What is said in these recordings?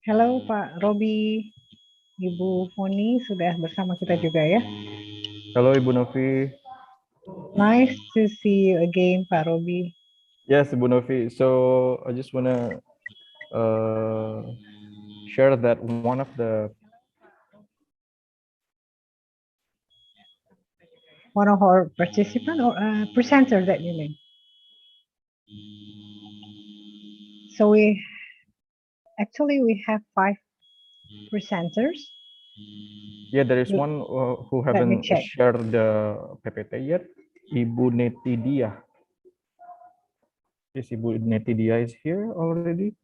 Halo Pak Robi, Ibu Foni sudah bersama kita juga ya. Halo Ibu Novi. Nice to see you again Pak Robi. Yes, Ibu Novi. So I just wanna share that one of the our participant or presenter that you mean. So we have 5 presenters. yeah, there is one who Let me haven't check. shared the PPT yet. Ibu Netidia. Yes, Ibu Netidia is here already.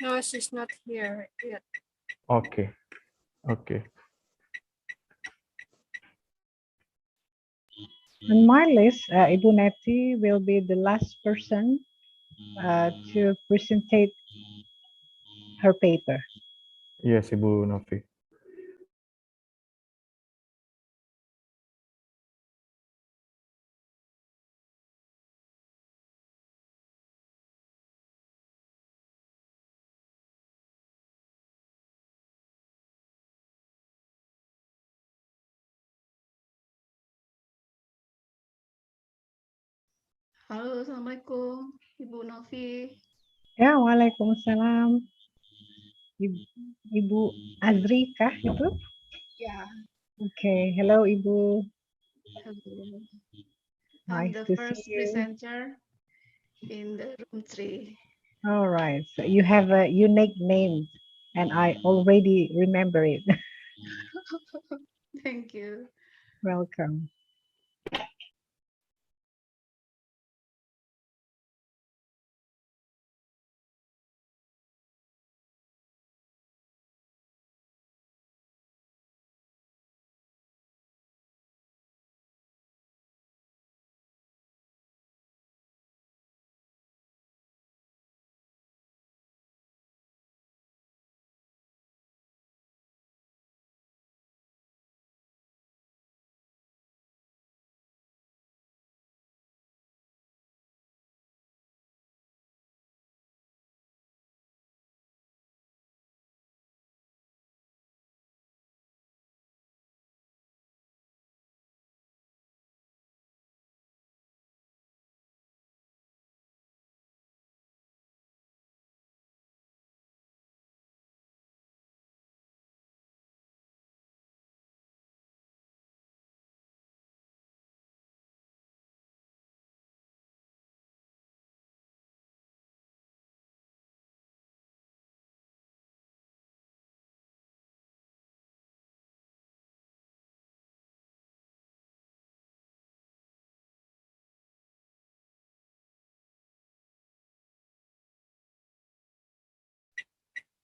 No, she's not here yet. Okay. Okay. On my list, Ibu Neti will be the last person to present her paper. Yes, Ibu Novi. Halo, Assalamualaikum, Ibu Novi. Ya, Waalaikumsalam. Ibu Azri kah itu? Ya. Okay, hello Ibu. Hello. I'm Nice the to first see you. presenter in the room 3. All right, so you have a unique name and I already remember it. Thank you. Welcome.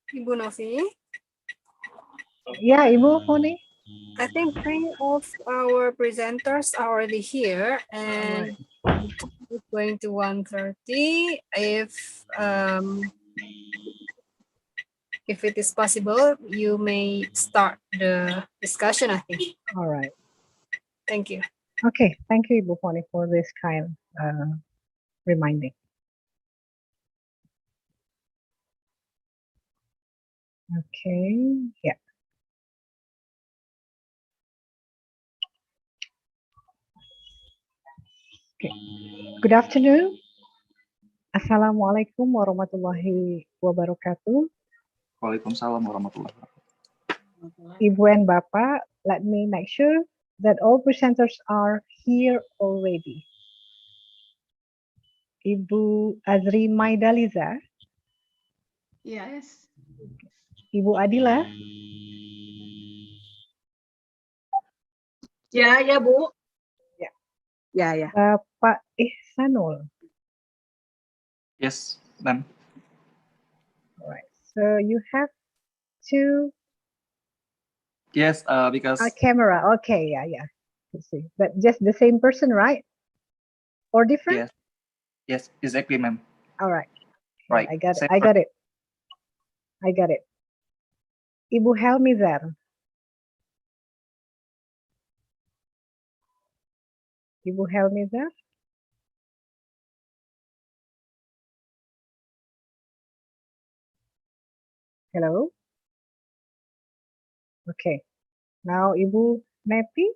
Ibu Novi, Yeah, Ibu Foni. I think 3 of our presenters are already here, and it's going to 1:30. If it is possible, you may start the discussion, I think. All right. Thank you. Okay, thank you Ibu Foni for this kind reminding. Okay, yeah. Okay. Good afternoon. Assalamualaikum warahmatullahi wabarakatuh. Waalaikumsalam warahmatullahi wabarakatuh. Ibu and Bapak, let me make sure that all presenters are here already. Ibu Azri Maidaliza. Yes. Ibu Adila. Ya, ya Bu. Ya. Ya, ya. Bapak Ihsanul. Yes, ma'am. All right. So you have two. Yes, because a camera. Okay, yeah. Let's see. But just the same person, right? Or different? yes, exactly, ma'am. All right. Right. I got it. Ibu Helmizar. Ibu Helmizar. Hello? Okay. Now Ibu Neti.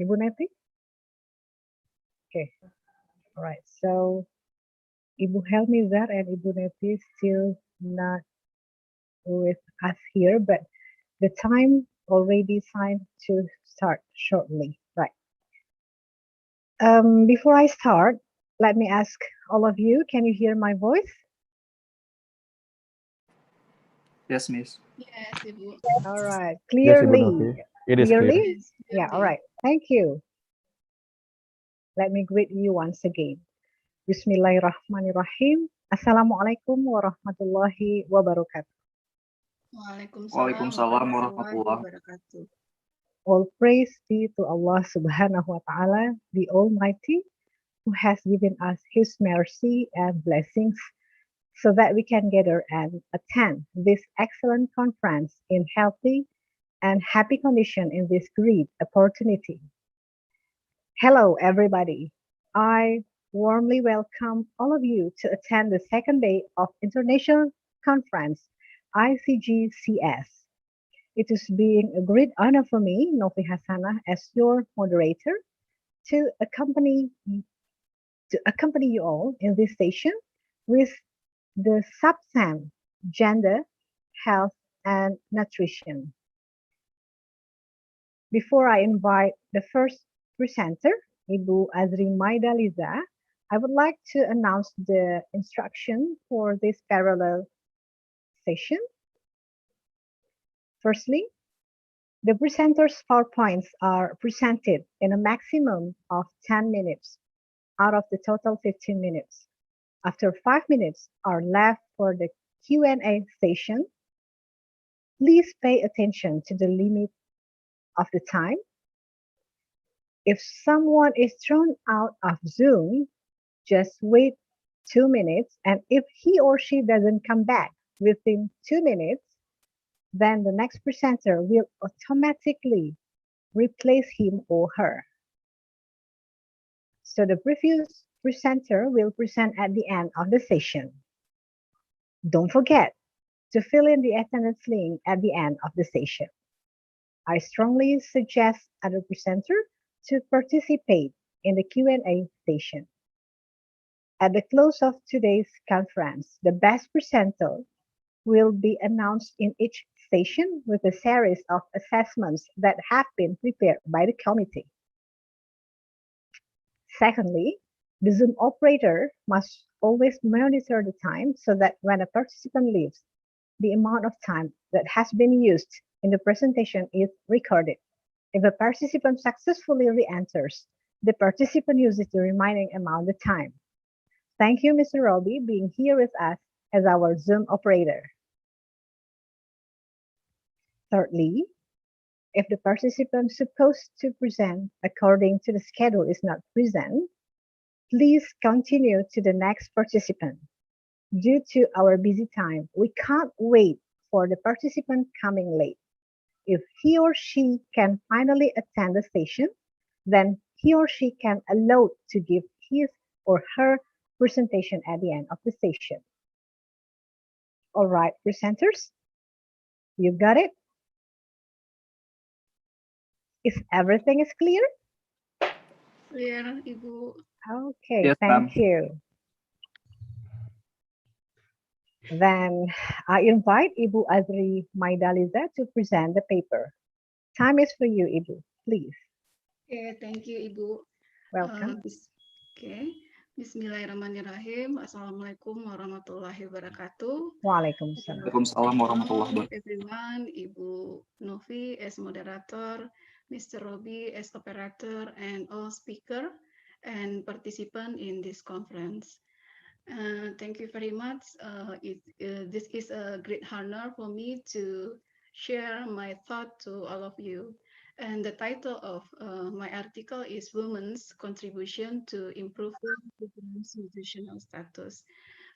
Ibu Neti? Okay. All right. So Ibu Helmizar and Ibu Neti still not with us here, but the time already signed to start shortly. Right. Before I start, let me ask all of you, can you hear my voice? Yes, Miss. Yes, Ibu. All right. Yes, Ibu Clearly. Novi. It is clear. Clearly? Yes, Yeah, all clearly. right. Thank you. Let me greet you once again. Bismillahirrahmanirrahim. Assalamualaikum warahmatullahi wabarakatuh. Waalaikumsalam Waalaikumsalam warahmatullahi warahmatullahi. wabarakatuh. All praise be to Allah subhanahu wa ta'ala, the Almighty, who has given us His mercy and blessings so that we can gather and attend this excellent conference in healthy and happy condition in this great opportunity. Hello, everybody. I warmly welcome all of you to attend the second day of International Conference ICGCS. It is being a great honor for me, Novi Hasanah, as your moderator, to accompany you all in this session with the sub-theme gender, health, and nutrition. Before I invite the first presenter, Ibu Azri Maidaliza, I would like to announce the instruction for this parallel session. Firstly, the presenters' PowerPoints are presented in a maximum of 10 minutes out of the total 15 minutes. After 5 minutes are left for the Q&A session, please pay attention to the limit of the time. If someone is thrown out of Zoom, just wait 2 minutes, and if he or she doesn't come back within 2 minutes, then the next presenter will automatically replace him or her. So the previous presenter will present at the end of the session. Don't forget to fill in the attendance link at the end of the session. I strongly suggest other presenter to participate in the Q&A session. At the close of today's conference, the best presenter will be announced in each session with a series of assessments that have been prepared by the committee. Secondly, the Zoom operator must always monitor the time so that when a participant leaves, the amount of time that has been used in the presentation is recorded. If a participant successfully re-enters, the participant uses the remaining amount of time. Thank you, Mr. Robbie, being here with us as our Zoom operator. Thirdly, if the participant supposed to present according to the schedule is not present, please continue to the next participant. Due to our busy time, we can't wait for the participant coming late. If he or she can finally attend the session, then he or she can allow to give his or her presentation at the end of the session. All right, presenters, you got it? Is everything is clear? Clear, Ibu. Okay, Yes, ma'am. thank you. Then I invite Ibu Azri Maidaliza to present the paper. Time is for you, Ibu, please. Okay, thank you, Ibu. Welcome. Okay. Bismillahirrahmanirrahim. Assalamualaikum warahmatullahi wabarakatuh. Waalaikumsalam. Waalaikumsalam warahmatullahi Hello, wabarakatuh. everyone. Ibu Novi as moderator, Mr. Robi as operator, and all speaker and participant in this conference. Thank you very much. This is a great honor for me to share my thought to all of you. And the title of my article is Women's Contribution to Improving Children's Nutritional Status.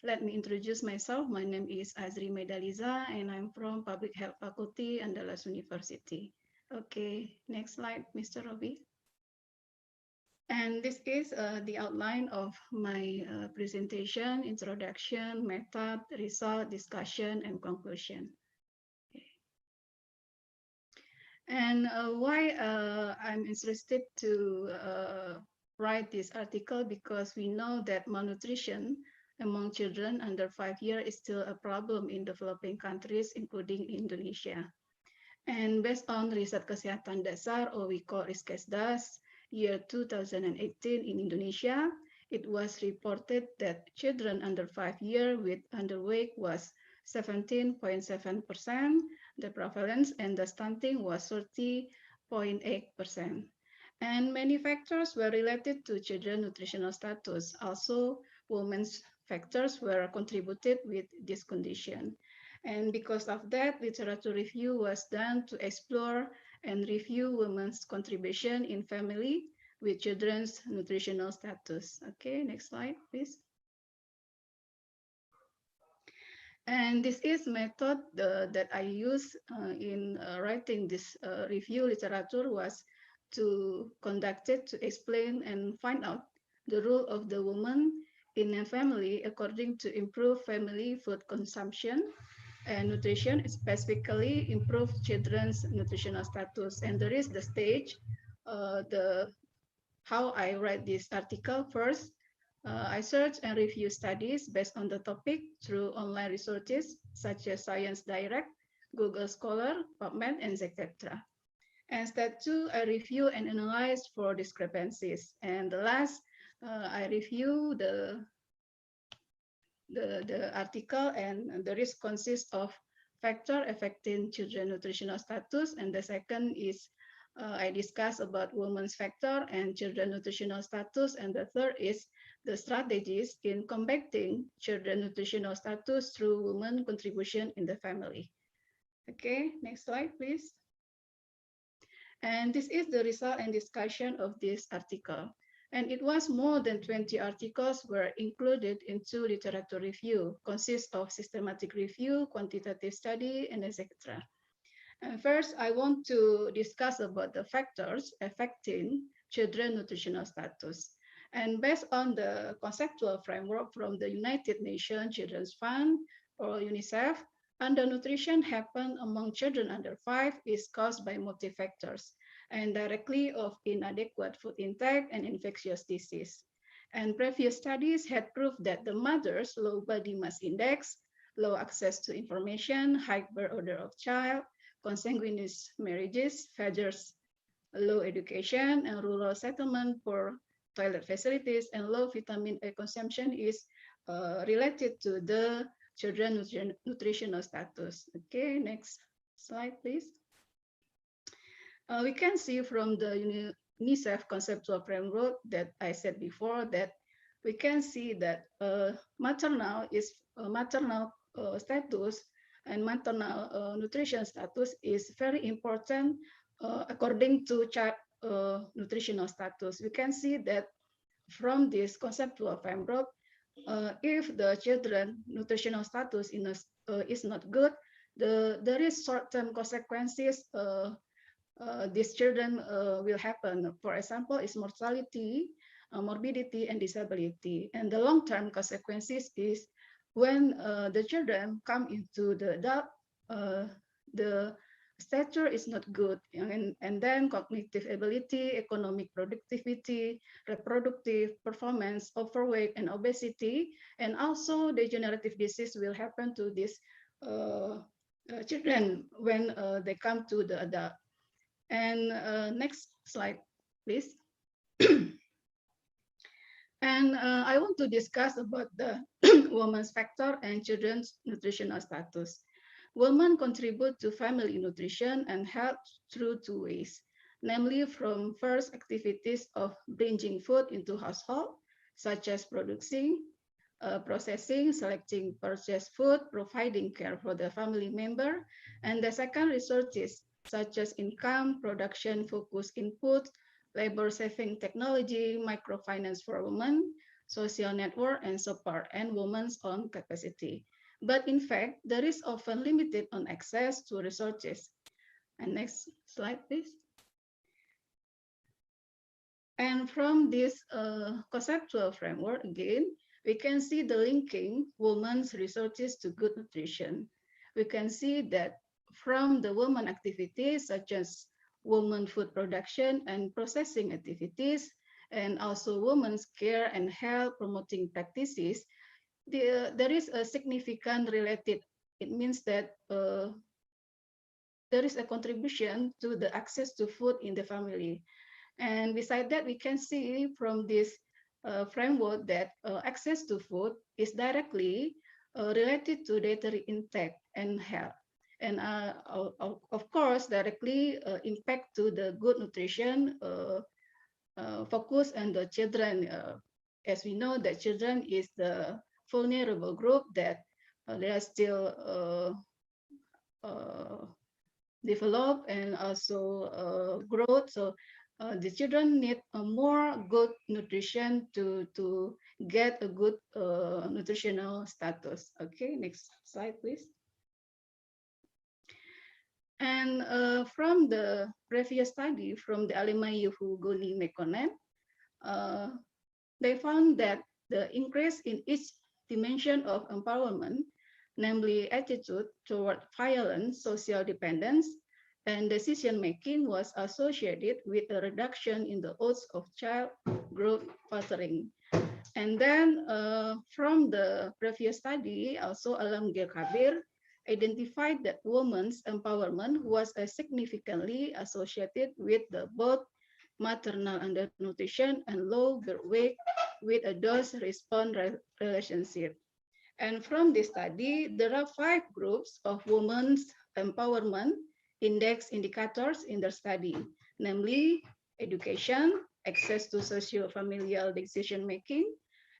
Let me introduce myself. My name is Azri Medaliza, and I'm from Public Health Faculty, Andalas University. Okay, next slide, Mr. Robi. And this is the outline of my presentation, introduction, method, result, discussion, and conclusion. And why I'm interested to write this article, because we know that malnutrition among children under 5 years is still a problem in developing countries, including Indonesia. And based on riset kesehatan dasar, or we call Riskesdas, year 2018 in Indonesia, it was reported that children under 5 years with underweight was 17.7%, the prevalence, and the stunting was 30.8%. And many factors were related to children nutritional status. Also, women's factors were contributed with this condition. And because of that, literature review was done to explore and review women's contribution in family with children's nutritional status. Okay, next slide, please. And this is method that I use in writing this review literature was to conduct it to explain and find out the role of the woman in a family according to improve family food consumption and nutrition, specifically improve children's nutritional status. And there is the stage, how I write this article. First, I search and review studies based on the topic through online resources such as Science Direct, Google Scholar, PubMed, and etc. And step two, I review and analyze for discrepancies. And the last, I review the article, and the risk consists of factor affecting children nutritional status, and the second is I discuss about women's factor and children nutritional status, and the third is the strategies in combating children nutritional status through women contribution in the family. Okay, next slide, please. And this is the result and discussion of this article. And it was more than 20 articles were included into literature review, consists of systematic review, quantitative study, and etc. And first, I want to discuss about the factors affecting children nutritional status. And based on the conceptual framework from the United Nations Children's Fund, or UNICEF, undernutrition happen among children under 5 is caused by multi-factors, and directly of inadequate food intake and infectious disease. And previous studies had proved that the mother's low body mass index, low access to information, high birth order of child, consanguineous marriages, fathers' low education, and rural settlement for toilet facilities, and low vitamin A consumption is related to the children nutritional status. Okay, next slide, please. We can see from the UNICEF conceptual framework that I said before that we can see that maternal status and maternal nutrition status is very important according to child nutritional status. We can see that from this conceptual framework, if the children nutritional status is not good, there is short-term consequences these children will happen. For example, is mortality, morbidity, and disability. And the long-term consequences is when the children come into the adult, the stature is not good, and then cognitive ability, economic productivity, reproductive performance, overweight, and obesity, and also degenerative disease will happen to these children when they come to the adult. And next slide, please. And I want to discuss about the women's factor and children's nutritional status. Women contribute to family nutrition and health through two ways, namely from first activities of bringing food into household, such as producing, processing, selecting purchased food, providing care for the family member, and the second resources such as income, production focused input, labor-saving technology, microfinance for women, social network and support, and women's own capacity. But in fact, there is often limited on access to resources. And next slide, please. And from this conceptual framework, again, we can see the linking women's resources to good nutrition. We can see that from the women activities such as women food production and processing activities, and also women's care and health promoting practices, there is a significant related. It means that there is a contribution to the access to food in the family. And beside that, we can see from this framework that access to food is directly related to dietary intake and health. And of course, directly impact to the good nutrition focus on the children. As we know that children is the vulnerable group that they are still develop and also growth. So the children need a more good nutrition to get a good nutritional status. Okay, next slide, please. And from the previous study from the Alemayehu Goni Mekonnen, they found that the increase in each dimension of empowerment, namely attitude toward violence, social dependence, and decision-making, was associated with a reduction in the odds of child growth faltering. And then from the previous study, also Alamgir Kabir identified that women's empowerment was significantly associated with the both maternal undernutrition and low birth weight with a dose-response relationship. And from this study, there are 5 groups of women's empowerment index indicators in the study, namely education, access to socio-familial decision-making,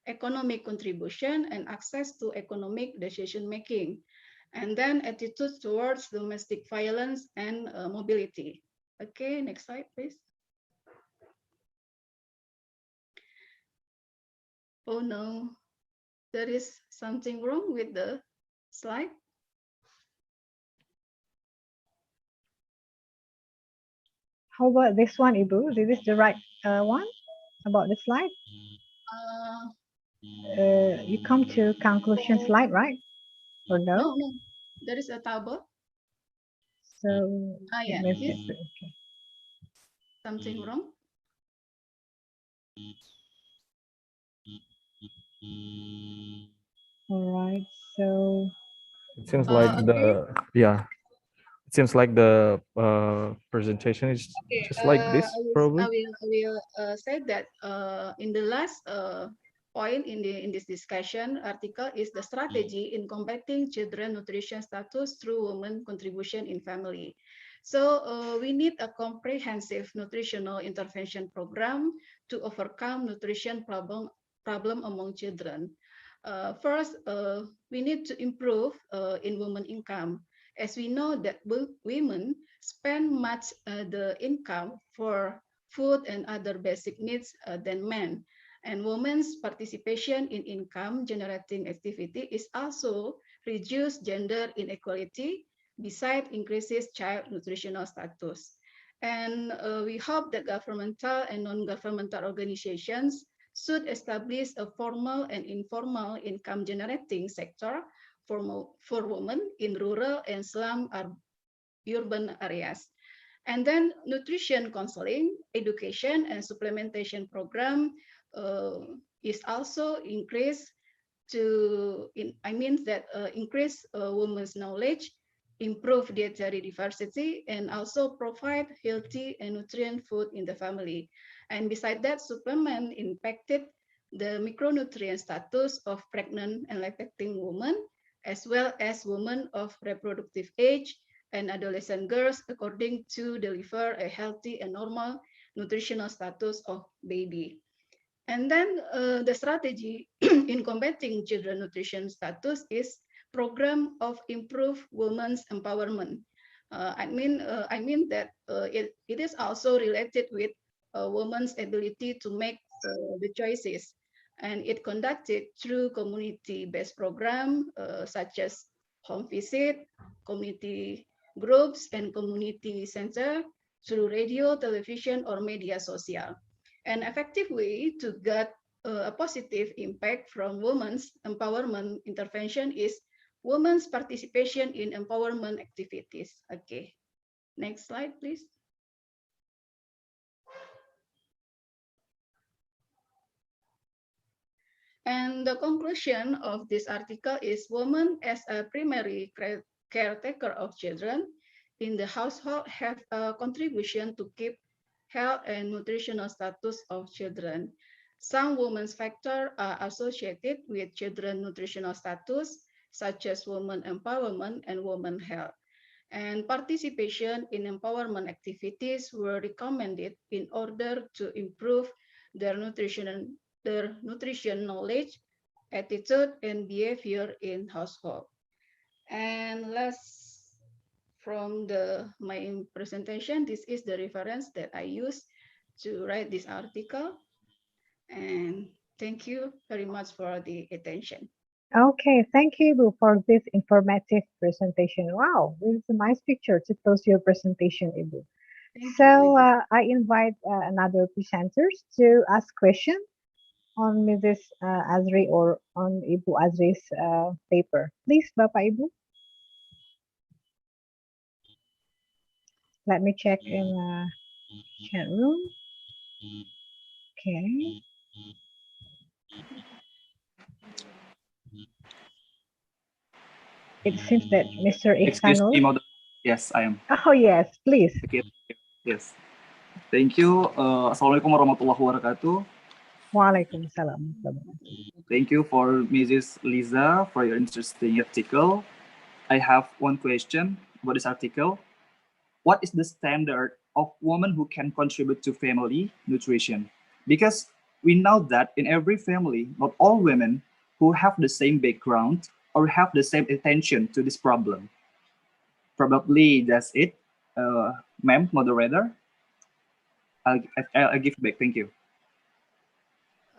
economic contribution, and access to economic decision-making, and then attitudes towards domestic violence and mobility. Okay, next slide, please. Oh no, there is something wrong with the slide. How about this one, Ibu? This is the right one about the slide? You come to conclusion slide, right? Or no? No, there is a table. So Yeah, okay. Something wrong. All right. So it seems like the it seems like the presentation is just like this, probably. I will say that in the last point in this discussion article is the strategy in combating children nutrition status through women contribution in family. So we need a comprehensive nutritional intervention program to overcome nutrition problem among children. First, we need to improve in women income, as we know that women spend much the income for food and other basic needs than men. And women's participation in income generating activity is also reduce gender inequality besides increases child nutritional status. And we hope that governmental and non-governmental organizations should establish a formal and informal income generating sector for women in rural and slum urban areas. And then nutrition counseling, education, and supplementation program is also increased to, increase women's knowledge, improve dietary diversity, and also provide healthy and nutrient food in the family. And beside that, supplement impacted the micronutrient status of pregnant and lactating women, as well as women of reproductive age and adolescent girls, according to deliver a healthy and normal nutritional status of baby. And then the strategy in combating children nutrition status is program of improved women's empowerment. I mean that it is also related with women's ability to make the choices, and it conducted through community-based program such as home visit, community groups, and community center through radio, television, or media social. An effective way to get a positive impact from women's empowerment intervention is women's participation in empowerment activities. Okay, next slide, please. And the conclusion of this article is women as a primary caretaker of children in the household have a contribution to keep health and nutritional status of children. Some women's factors are associated with children nutritional status, such as women empowerment and women health. And participation in empowerment activities were recommended in order to improve their nutrition knowledge, attitude, and behavior in household. And last from my presentation, this is the reference that I used to write this article. And thank you very much for the attention. Okay, thank you, Ibu, for this informative presentation. Wow, this is a nice picture to close your presentation, Ibu. So I invite another presenters to ask questions on Mrs. Azri or on Ibu Azri's paper. Please, Bapak Ibu. Let me check in the chat room. Okay. It seems that Mr. Excuse Iksanul. me, yes, I am. Oh, yes, please. Okay. Yes. Thank you. Assalamualaikum warahmatullahi wabarakatuh. Waalaikumsalam. Thank you for Mrs. Liza for your interesting article. I have one question about this article. What is the standard of women who can contribute to family nutrition? Because we know that in every family, not all women who have the same background or have the same attention to this problem. Probably that's it, ma'am, moderator. I'll give back. Thank you.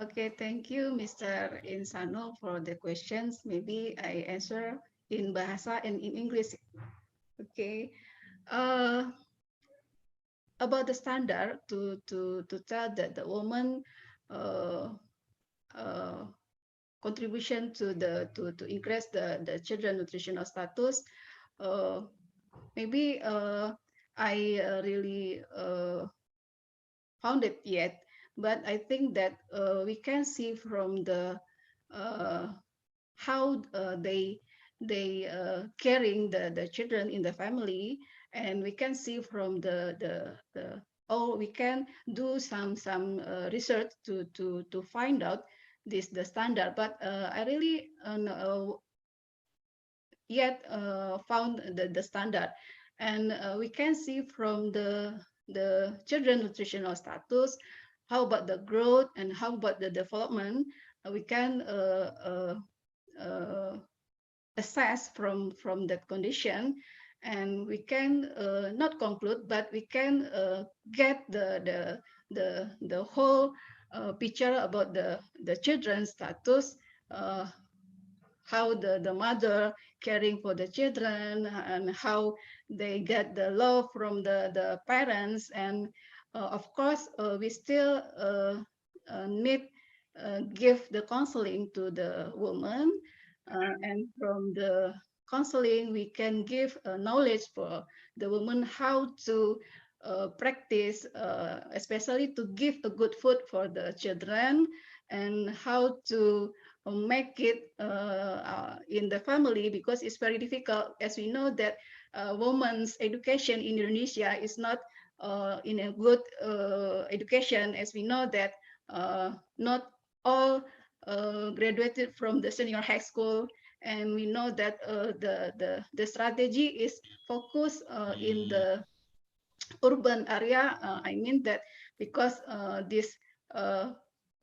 Okay, thank you, Mr. Insano, for the questions. Maybe I answer in Bahasa and in English. Okay. About the standard to tell that the woman contribution to to increase the children nutritional status, maybe I really found it yet, but I think that we can see from the how they caring the children in the family, and we can see from or we can do some research to find out the standard, but I really yet found the standard, and we can see from the children nutritional status, how about the growth and how about the development. We can assess from that condition, and we can not conclude, but we can get the whole picture about the children's status, how the mother caring for the children, and how they get the love from the parents. And of course, we still need give the counseling to the woman, and from the counseling we can give knowledge for the woman how to practice, especially to give a good food for the children, and how to make it in the family, because it's very difficult, as we know that women's education in Indonesia is not in a good education, as we know that not all graduated from the senior high school, and we know that the strategy is focused in the urban area. I mean that because this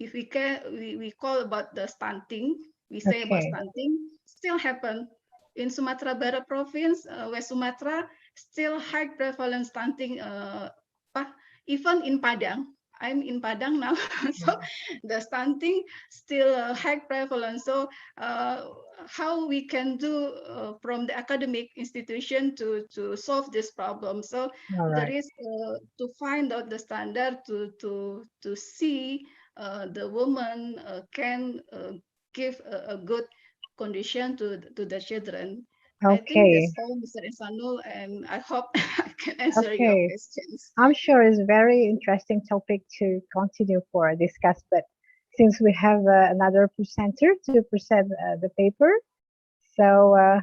if we call about the stunting, we say about stunting still happen in Sumatra Barat province, West Sumatra, still high prevalence stunting, even in Padang. I'm in Padang now, so the stunting still high prevalence. So how we can do from the academic institution to solve this problem? So All there right. is to find out the standard to see the woman can give a good condition to the children. I think Okay. that's all, Mr. Isanul, and I hope I can answer your Okay. questions. I'm sure it's a very interesting topic to continue for discuss, but since we have another presenter to present the paper, so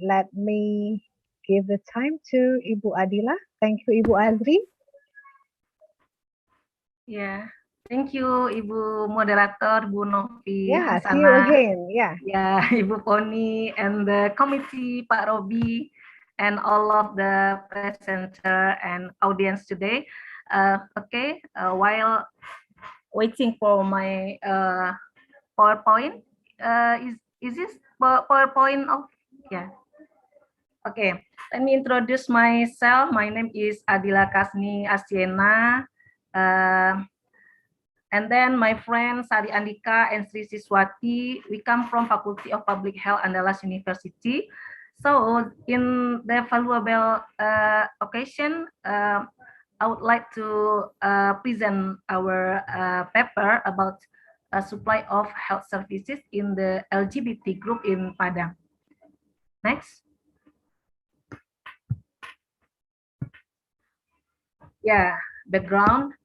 let me give the time to Ibu Adila. Thank you, Ibu Adri. Ya, thank you Ibu Moderator, Bu Novi Yeah, see you Hasanah, again. Yeah. ya Ibu Poni, and the committee, Pak Robi, and all of the presenter and audience today. While waiting for my PowerPoint, is this PowerPoint of? Yeah. Okay, let me introduce myself. My name is Adila Kasni Astiena. And then my friend Sari Andika and Sri Siswati, we come from Faculty of Public Health Andalas University. So in the valuable occasion, I would like to present our paper about supply of health services in the LGBT group in Padang. Next. Yeah, background.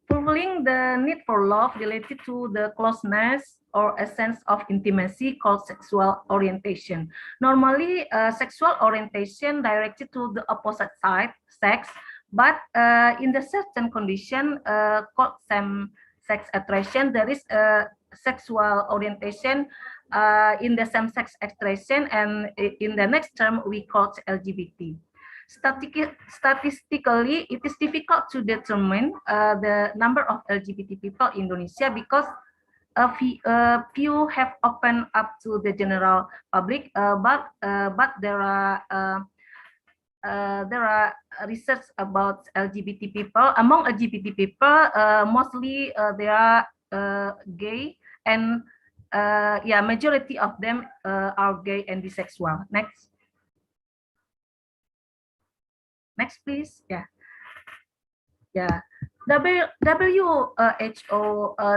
Fulfilling the need for love related to the closeness or a sense of intimacy called sexual orientation. Normally, sexual orientation directed to the opposite side, sex, but in the certain condition called same-sex attraction, there is a sexual orientation in the same-sex attraction, and in the next term we call LGBT. Statistically, it is difficult to determine the number of LGBT people in Indonesia because few have opened up to the general public, but there are research about LGBT people. Among LGBT people, mostly they are gay, and majority of them are gay and bisexual. Next. Next, please. Yeah. WHO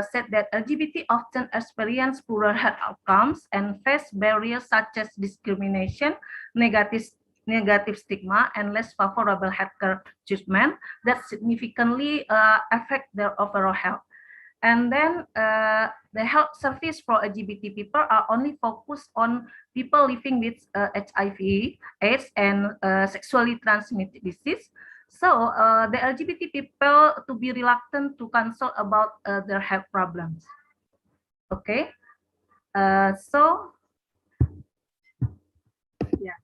said that LGBT often experience poorer health outcomes and face barriers such as discrimination, negative stigma, and less favorable healthcare treatment that significantly affect their overall health. And then the health service for LGBT people are only focused on people living with HIV, AIDS, and sexually transmitted disease. So the LGBT people to be reluctant to consult about their health problems. Okay, so yeah.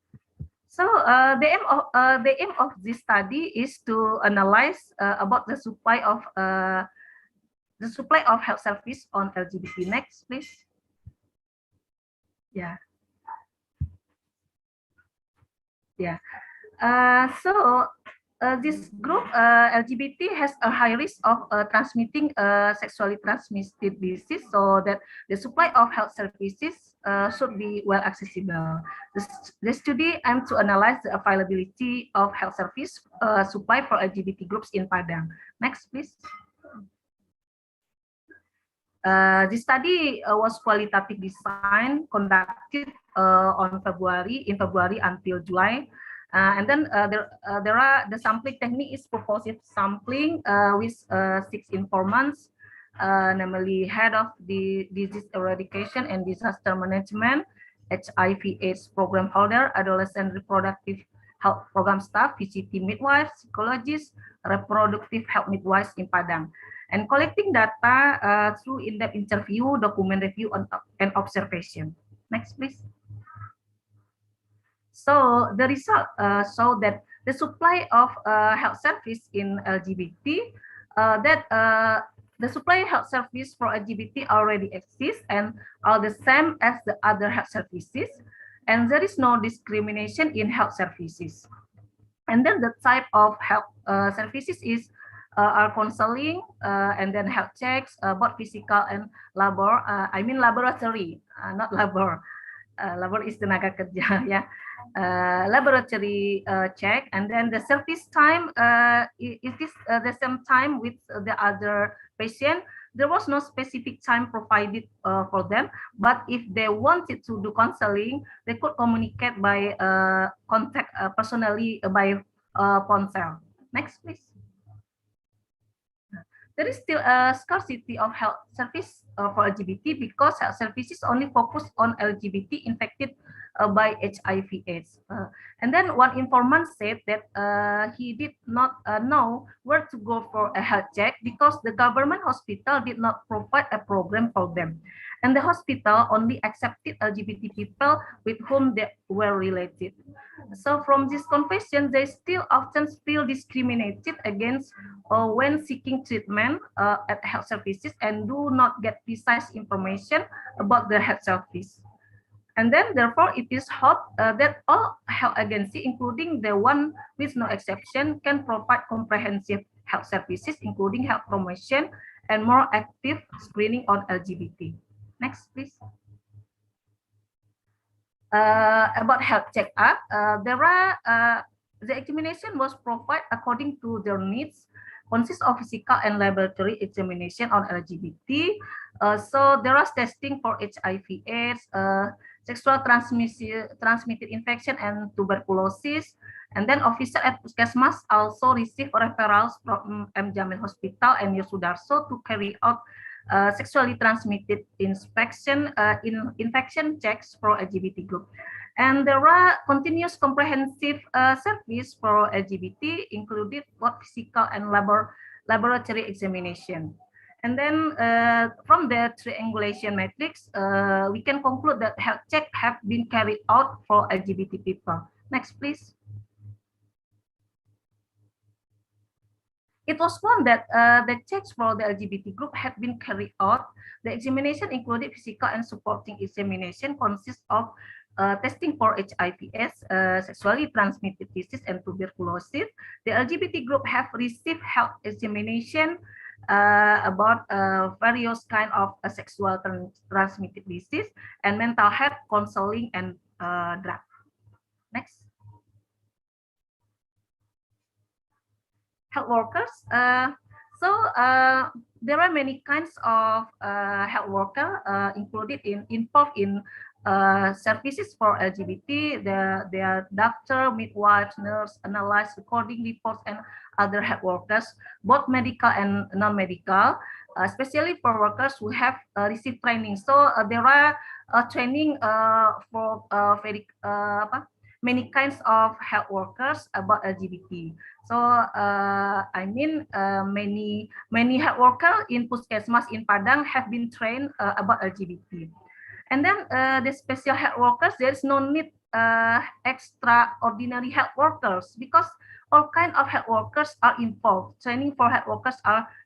So the aim of this study is to analyze about the supply of health service on LGBT. Next, please. Yeah. Yeah. This group LGBT has a high risk of transmitting sexually transmitted disease, so that the supply of health services should be well accessible. The study aims to analyze the availability of health service supply for LGBT groups in Padang. Next, please. This study was qualitative design conducted in February until July. And then there are the sampling technique is purposive sampling with 6 informants, namely head of the disease eradication and disaster management, HIV/AIDS program holder, adolescent reproductive health program staff, PCT midwives, psychologists, reproductive health midwives in Padang, and collecting data through in-depth interview, document review, and observation. Next, please. So the result show that the supply of health service in LGBT, the supply health service for LGBT already exists and are the same as the other health services, and there is no discrimination in health services. And then the type of health services is are counseling and then health checks, both physical and labor. I mean laboratory, not labor. Labor is tenaga kerja, ya. Laboratory check, and then the service time is this the same time with the other patient. There was no specific time provided for them, but if they wanted to do counseling, they could communicate by contact personally by phone cell. Next, please. There is still a scarcity of health service for LGBT because health services only focus on LGBT infected by HIV/AIDS. And then one informant said that he did not know where to go for a health check because the government hospital did not provide a program for them. And the hospital only accepted LGBT people with whom they were related. So from this confession, they still often feel discriminated against when seeking treatment at health services and do not get precise information about their health service. And then, therefore, it is hoped that all health agencies, including the one with no exception, can provide comprehensive health services, including health promotion and more active screening on LGBT. Next, please. About health checkup, the examination was provided according to their needs, consists of physical and laboratory examination on LGBT. So there was testing for HIV/AIDS, sexual transmitted infection, and tuberculosis. And then officer at Puskesmas also received referrals from M. Jamil Hospital and Yosudarso to carry out sexually transmitted infection checks for LGBT group. And there are continuous comprehensive service for LGBT, included both physical and laboratory examination. And then from the triangulation matrix, we can conclude that health checks have been carried out for LGBT people. Next, please. It was found that the checks for the LGBT group had been carried out. The examination included physical and supporting examination, consists of testing for HIV/AIDS, sexually transmitted disease, and tuberculosis. The LGBT group have received health examination about various kind of sexual transmitted disease and mental health counseling and drug. Next. Health workers. There are many kinds of health worker included involved in services for LGBT. They are doctor, midwives, nurse, analyze, recording reports, and other health workers, both medical and non-medical, especially for workers who have received training. So there are training for many kinds of health workers about LGBT. So I mean many health workers in Puskesmas in Padang have been trained about LGBT. And then the special health workers, there is no need extraordinary health workers because all kinds of health workers are involved. Training for health workers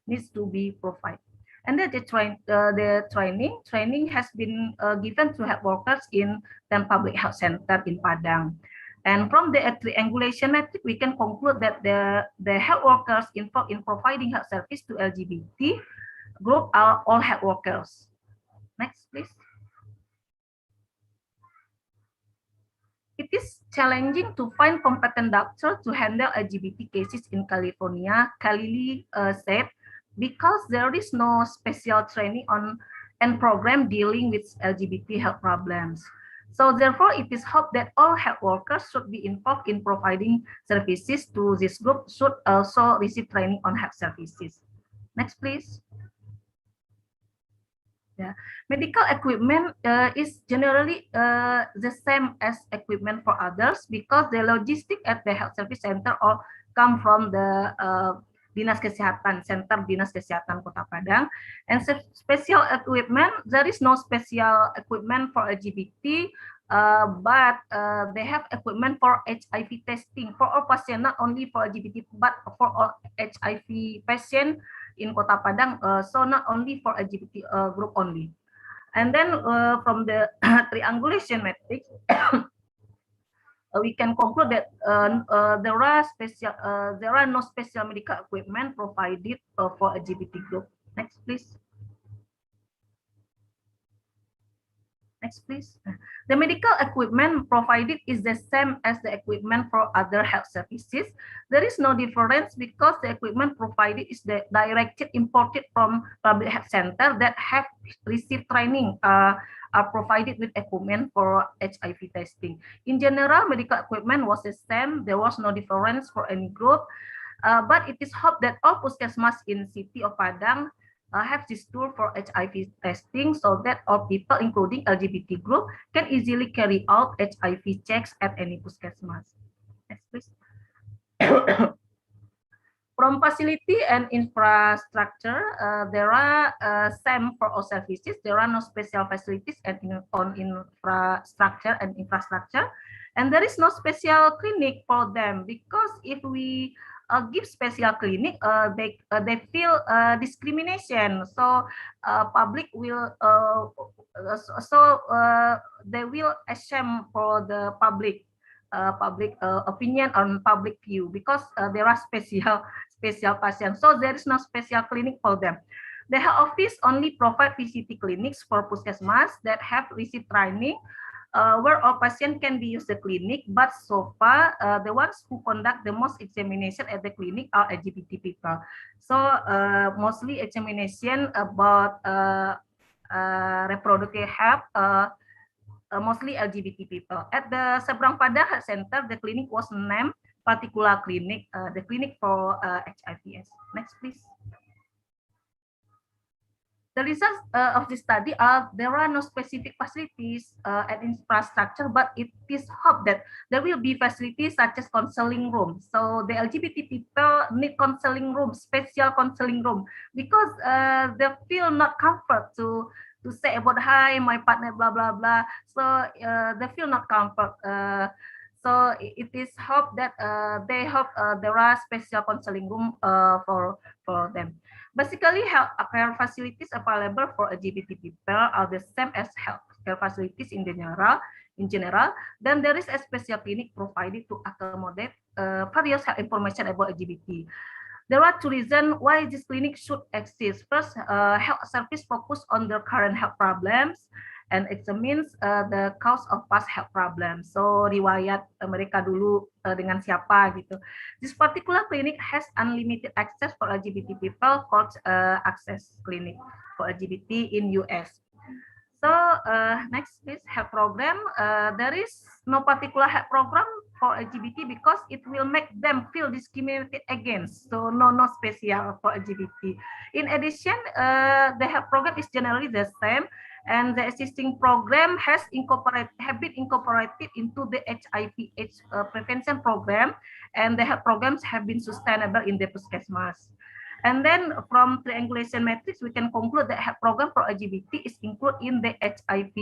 needs to be provided. And then the training has been given to health workers in 10 public health center in Padang. And from the triangulation matrix, we can conclude that the health workers involved in providing health service to LGBT group are all health workers. Next, please. It is challenging to find competent doctors to handle LGBT cases in California, Khalili said, because there is no special training on and program dealing with LGBT health problems. So therefore, it is hoped that all health workers should be involved in providing services to this group, should also receive training on health services. Next, please. Yeah. Medical equipment is generally the same as equipment for others because the logistics at the health service center all come from the Dinas Kesehatan, Center Dinas Kesehatan Kota Padang. And special equipment, there is no special equipment for LGBT, but they have equipment for HIV testing for all patients, not only for LGBT, but for all HIV patients in Kota Padang, so not only for LGBT group only. And then from the triangulation matrix, we can conclude that there are no special medical equipment provided for LGBT group. Next, please. Next, please. The medical equipment provided is the same as the equipment for other health services. There is no difference because the equipment provided is directed imported from public health center that have received training are provided with equipment for HIV testing. In general, medical equipment was the same. There was no difference for any group. But it is hoped that all puskesmas in city of Padang have this tool for HIV testing so that all people, including LGBT group, can easily carry out HIV checks at any puskesmas. Next, please. From facility and infrastructure, there are same for all services. There are no special facilities on infrastructure, and there is no special clinic for them because if we give special clinic, they feel discrimination. So public will they will ashamed for the public opinion on public view because there are special patients. So there is no special clinic for them. The health office only provide VCT clinics for puskesmas that have received training where all patients can be used the clinic, but so far the ones who conduct the most examination at the clinic are LGBT people. So mostly examination about reproductive health, mostly LGBT people. At the Seberang Pada Health Center, the clinic was named particular clinic, the clinic for HIVs. Next, please. The results of this study are there are no specific facilities and infrastructure, but it is hoped that there will be facilities such as counseling rooms. So the LGBT people need counseling room, special counseling room, because they feel not comfort to say about hi, my partner, blah blah blah. So they feel not comfort. So it is hope that they hope there are special counseling room for them. Basically, health care facilities available for LGBT people are the same as health care facilities in general. Then there is a special clinic provided to accommodate various health information about LGBT. There are two reasons why this clinic should exist. First, health service focus on their current health problems and examines the cause of past health problems. So riwayat mereka dulu dengan siapa gitu. This particular clinic has unlimited access for LGBT people called access clinic for LGBT in US. So next is health program. There is no particular health program for LGBT because it will make them feel discriminated against. So no special for LGBT. In addition, the health program is generally the same, and the existing program have been incorporated into the HIV/AIDS prevention program, and the health programs have been sustainable in the puskesmas. And then from triangulation matrix, we can conclude that health program for LGBT is included in the HIV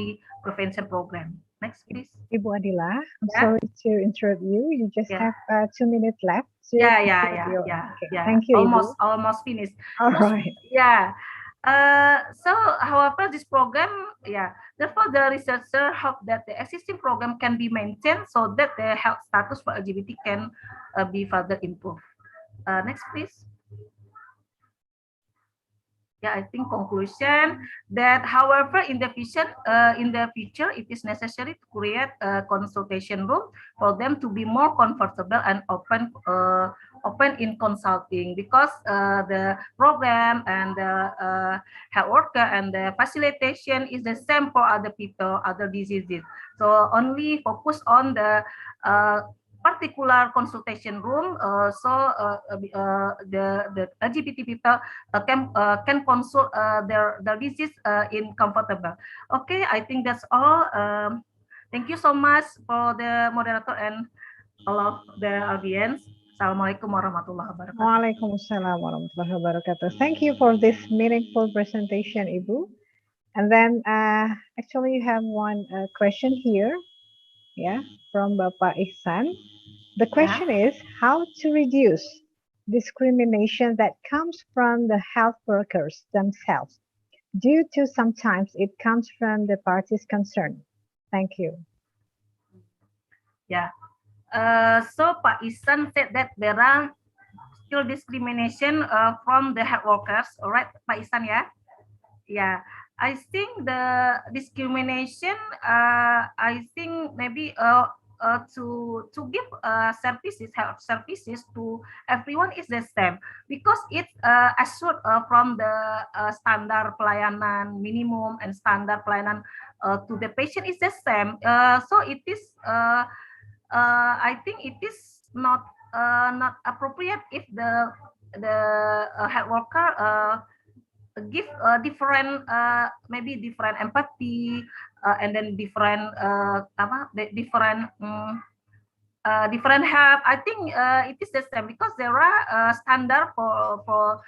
prevention program. Next, please. Ibu Adila, I'm sorry to interrupt you. You just have 2 minutes left. So Yeah. Thank you. Almost finished. All right. Yeah. So, however, this program, therefore the researcher hope that the existing program can be maintained so that the health status for LGBT can be further improved. Next, please. Yeah, I think conclusion that, however, in the future, it is necessary to create a consultation room for them to be more comfortable and open in consulting, because the program and the health worker and the facilitation is the same for other people, other diseases. So only focus on the particular consultation room, so the LGBT people can consult their disease in comfortable. Okay, I think that's all. Thank you so much for the moderator and all of the audience. Assalamualaikum warahmatullahi wabarakatuh. Waalaikumsalam warahmatullahi wabarakatuh. Thank you for this meaningful presentation, Ibu. And then actually you have one question here, from Bapak Ihsan. The question is how to reduce discrimination that comes from the health workers themselves, due to sometimes it comes from the parties concerned. Thank you. Yeah, So Pak Isan said that there are still discrimination from the health workers, all right, Pak Isan, yeah? Yeah, I think the discrimination, I think maybe to give services, health services to everyone is the same because it's assured from the standar pelayanan minimum and standar pelayanan to the patient is the same. So it is, I think it is not appropriate if the health worker give different maybe different empathy and then different different different help. I think it is the same because there are standard for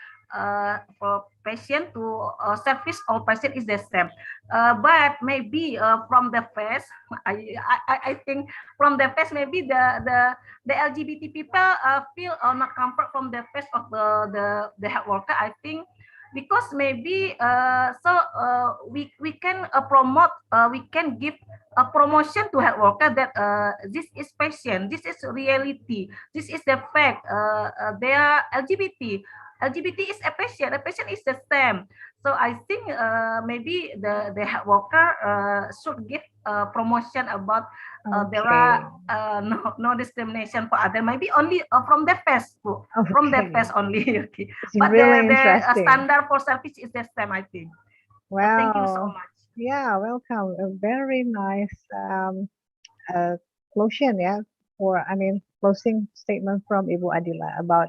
patient to service all patient is the same. But maybe from the face, I think from the face maybe the LGBT people feel not comfort from the face of the health worker. I think because maybe we can promote, we can give a promotion to health worker that this is patient, this is reality, this is the fact. They are LGBT. LGBT is a patient is the same. So I think maybe the health worker should give promotion about there are no discrimination for other. Maybe only from the face, from the face only. Okay. It's But really the interesting. standard for service is the same, I think. Well, thank you so much. Yeah, welcome. A very nice closing, yeah, or I mean, closing statement from Ibu Adila about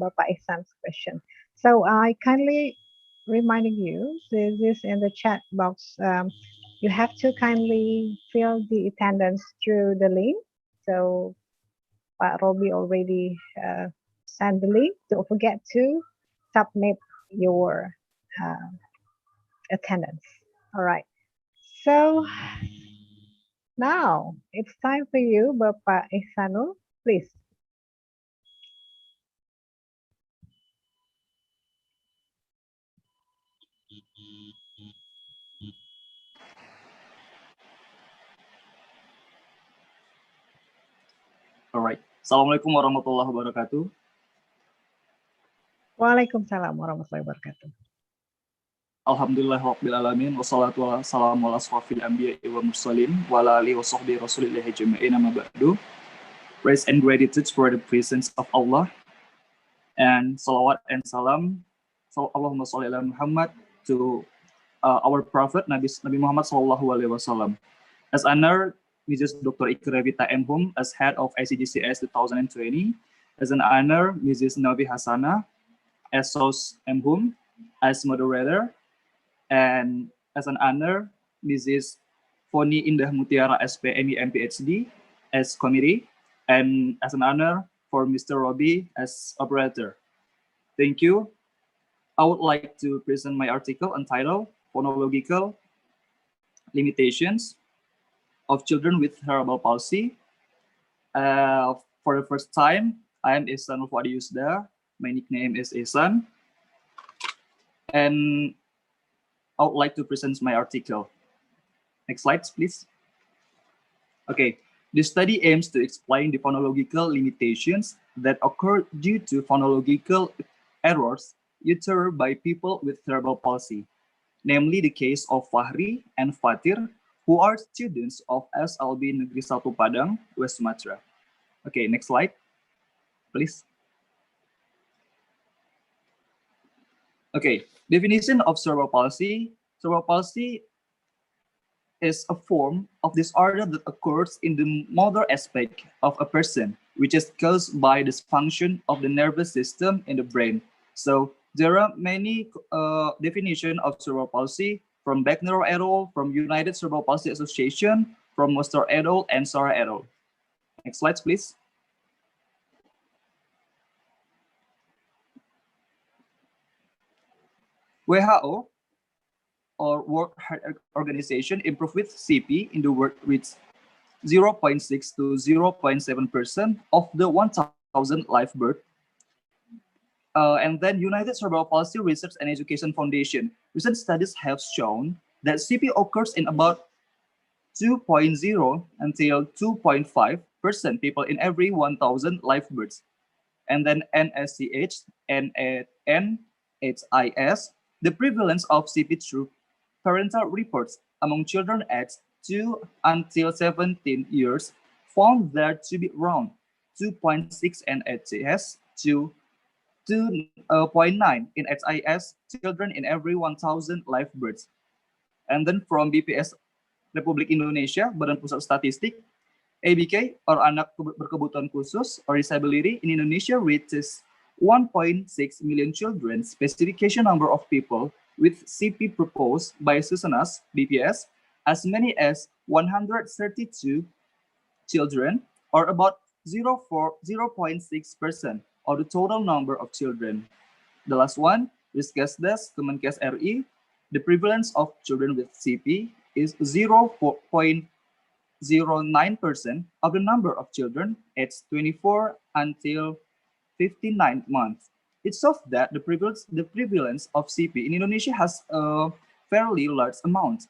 Bapak Ihsan's question. So I kindly reminding you, this is in the chat box. You have to kindly fill the attendance through the link. So Pak Robi already sent the link. Don't forget to submit your uh, attendance. All right. So now it's time for you, Bapak Ihsanul, please. Alright. Assalamualaikum warahmatullahi wabarakatuh. Waalaikumsalam warahmatullahi wabarakatuh. Alhamdulillah rabbil alamin wassalatu wassalamu ala asrofil anbiya'i wa mursalin wa ala alihi wa sahbihi rasulillahi jama'in amma ba'du. Praise and gratitude for the presence of Allah, and salawat and salam Allahumma sholli ala Muhammad to our prophet Nabi Muhammad sallallahu alaihi wasallam. As honor Mrs. Dr. Ikrevita Emhum as head of ICGCS 2020. As an honor Mrs. Novi Hasana as SOS Emhum as moderator, and as an honor Mrs. Foni Indah Mutiara SPMI MPhD as committee, and as an honor for Mr. Robi as operator. Thank you. I would like to present my article entitled Phonological Limitations of Children with Cerebral Palsy. For the first time, I am Ihsan Ulfadi Yusda. My nickname is Ihsan. And I would like to present my article. Next slides, please. Okay, this study aims to explain the phonological limitations that occur due to phonological errors uttered by people with cerebral palsy, namely the case of Fahri and Fatir, who are students of SLB Negeri 1 Padang, West Sumatra. Okay, next slide, please. Okay, definition of cerebral palsy. Cerebral palsy is a form of disorder that occurs in the motor aspect of a person, which is caused by dysfunction of the nervous system in the brain. So there are many definitions of cerebral palsy from Beckner et al., from United Cerebral Palsy Association, from Moster et al., and Sora et al. Next slides, please. WHO, or World Health Organization, improved with CP in the world with 0.6 to 0.7% of the 1,000 live birth. And then United Cerebral Palsy Research and Education Foundation. Recent studies have shown that CP occurs in about 2.0 until 2.5 person, people in every 1,000 live births. And then NSCH, NHIS, the prevalence of CP through parental reports among children aged 2 until 17 years found there to be around 2.6 in HCS to 2.9 in HIS children in every 1,000 live births. And then from BPS Republik Indonesia, Badan Pusat Statistik, ABK or anak berkebutuhan khusus or disability in Indonesia reaches 1.6 million children. Specification number of people with CP proposed by Susanas BPS as many as 132 children, or about 0.6% of the total number of children. The last one, Riskesdas Kemenkes RI, the prevalence of children with CP is 0.09% of the number of children aged 24 until 59 months. It shows that the prevalence of CP in Indonesia has a fairly large amount.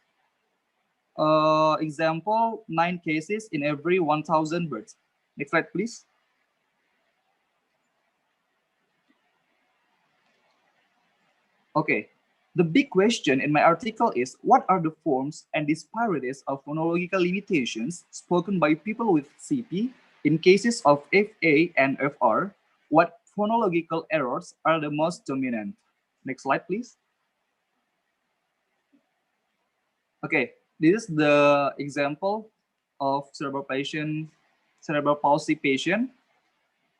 Example, 9 cases in every 1,000 births. Next slide, please. Okay, the big question in my article is, what are the forms and disparities of phonological limitations spoken by people with CP in cases of FA and FR? What phonological errors are the most dominant? Next slide, please. Okay, this is the example of cerebral palsy patient.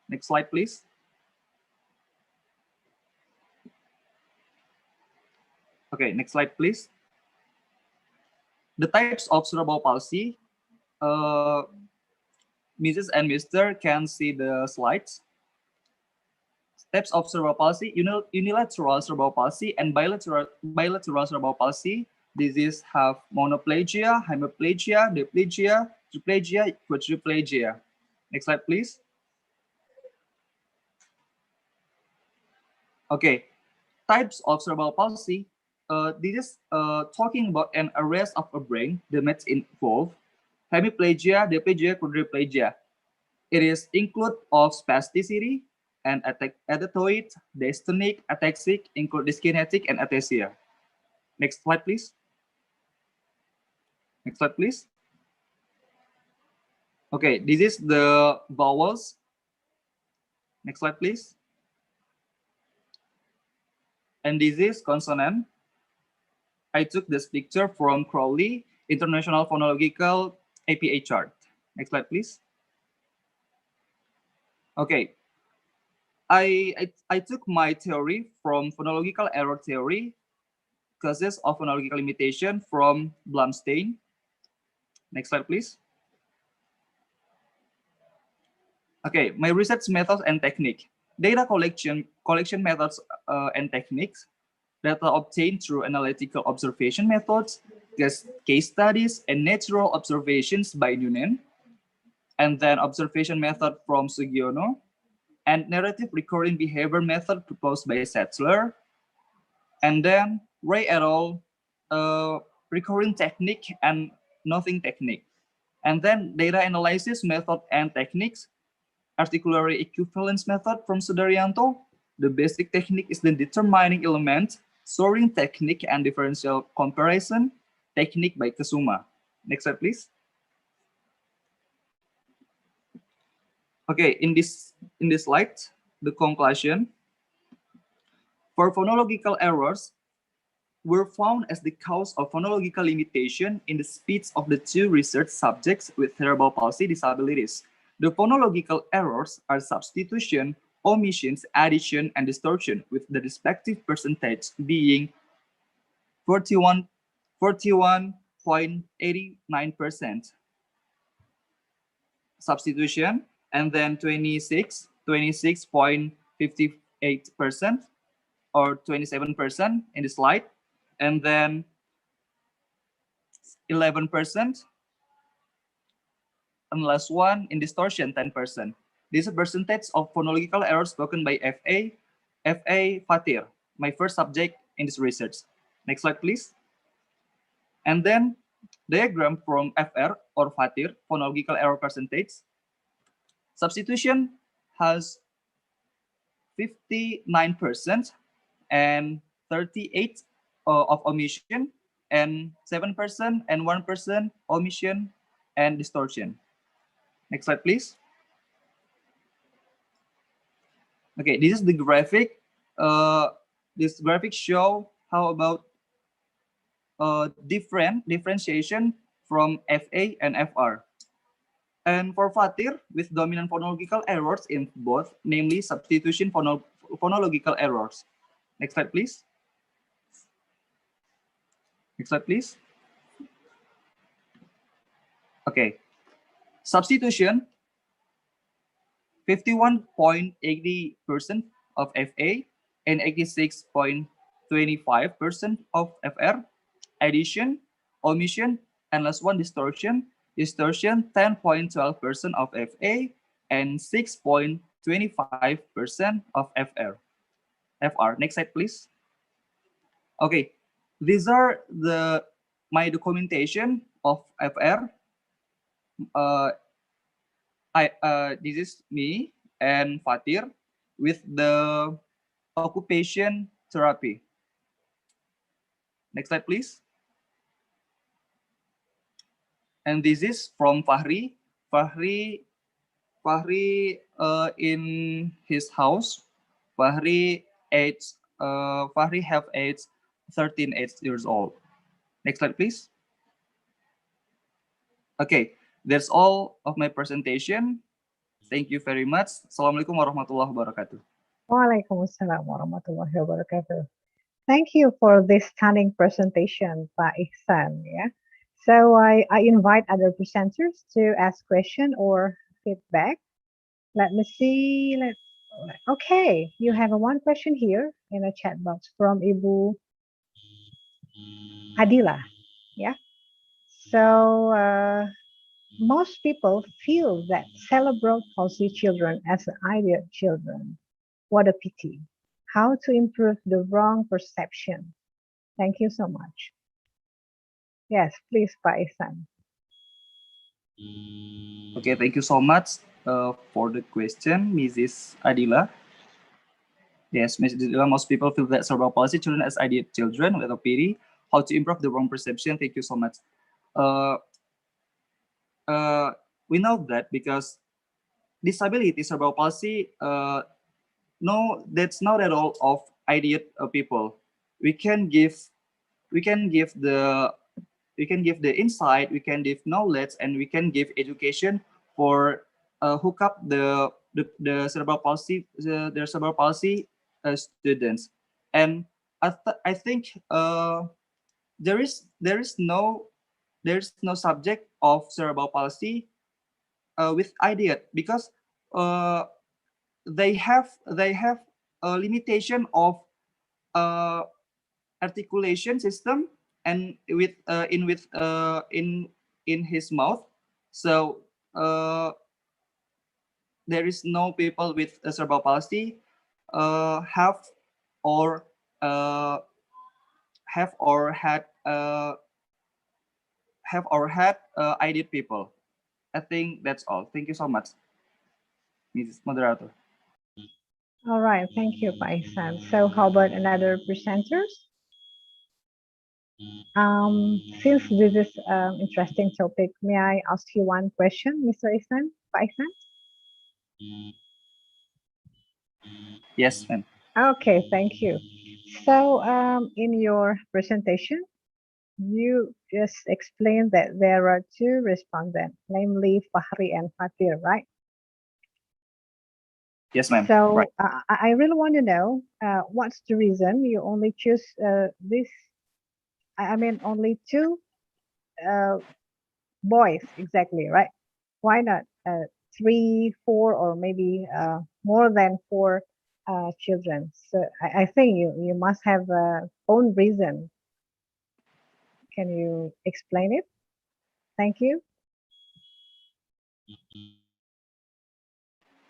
Next slide, please. Okay, next slide, please. The types of cerebral palsy, Mrs. and Mr. can see the slides. Types of cerebral palsy, unilateral cerebral palsy and bilateral cerebral palsy. Diseases have monoplegia, hemiplegia, diplegia, triplegia, quadriplegia. Next slide, please. Okay, types of cerebral palsy. This is talking about an arrest of a brain that may involve hemiplegia, diplegia, quadriplegia. It is include of spasticity and atetoid, dystonic, ataxic, include dyskinetic, and ataxia. Next slide, please. Next slide, please. Okay, this is the vowels. Next slide, please. And this is consonant. I took this picture from Crowley International Phonological APA chart. Next slide, please. Okay. I took my theory from phonological error theory, causes of phonological limitation from Blumstein. Next slide, please. Okay, my research methods and technique. Data collection methods and techniques. Data obtained through analytical observation methods, case studies, and natural observations by Noonan. And then observation method from Sugiono. And narrative recurring behavior method proposed by Setzler. And then Ray et al. Recurring technique and nothing technique. And then data analysis method and techniques. Articulatory equivalence method from Sudaryanto. The basic technique is the determining element, sorting technique, and differential comparison technique by Kesuma. Next slide, please. Okay, in this slide, the conclusion. For phonological errors, were found as the cause of phonological limitation in the speech of the 2 research subjects with cerebral palsy disabilities. The phonological errors are substitution, omissions, addition, and distortion, with the respective percentage being 41.89% substitution, and then 26.58% or 27% in the slide, and then 11%, and last one in distortion, 10%. This is a percentage of phonological errors spoken by FA Fatir, my first subject in this research. Next slide, please. And then diagram from FR or Fatir, phonological error percentage. Substitution has 59% and 38 of omission and 7% and 1% omission and distortion. Next slide, please. Okay, this is the graphic. This graphic show how about differentiation from FA and FR. And for Fatir, with dominant phonological errors in both, namely substitution phonological errors. Next slide, please. Next slide, please. Okay. Substitution, 51.80% of FA and 86.25% of FR. Addition, omission, and last one, distortion. Distortion, 10.12% of FA and 6.25% of FR. Next slide, please. Okay, these are my documentation of FR. This is me and Fatir with the occupation therapy. Next slide, please. And this is from Fahri. Fahri in his house. Fahri have age 13 years old. Next slide, please. Okay, that's all of my presentation. Thank you very much. Assalamualaikum warahmatullahi wabarakatuh. Waalaikumsalam warahmatullahi wabarakatuh. Thank you for this stunning presentation, Pak Ihsan. Yeah. So I invite other presenters to ask question or feedback. Let me see. Okay, you have one question here in a chat box from Ibu Adila. Yeah. So most people feel that cerebral palsy children as ideal children. What a pity. How to improve the wrong perception? Thank you so much. Yes, please, Pak Ihsan. Okay, thank you so much for the question, Mrs. Adila. Yes, Mrs. Adila, most people feel that cerebral palsy children as ideal children with a pity. How to improve the wrong perception? Thank you so much. We know that because disability, cerebral palsy, no, that's not at all of ideal people. We can give the insight, we can give knowledge, and we can give education for hook up the cerebral palsy students. And I think there is no subject of cerebral palsy with idiot, because they have a limitation of articulation system and in his mouth. So there is no people with cerebral palsy have or had ideal people. I think that's all. Thank you so much, Mrs. Moderator. All right, thank you, Pak Ihsan. So how about another presenters? Since this is an interesting topic, may I ask you one question, Mr. Ihsan, Pak Ihsan? Yes, ma'am. Okay, thank you. So in your presentation, you just explained that there are two respondents, namely Fahri and Fatir, right? Yes, ma'am. So Right. I really want to know what's the reason you only choose this, I mean, only two boys, exactly, right? Why not 3, 4, or maybe more than 4 children? So I think you must have a own reason. Can you explain it? Thank you.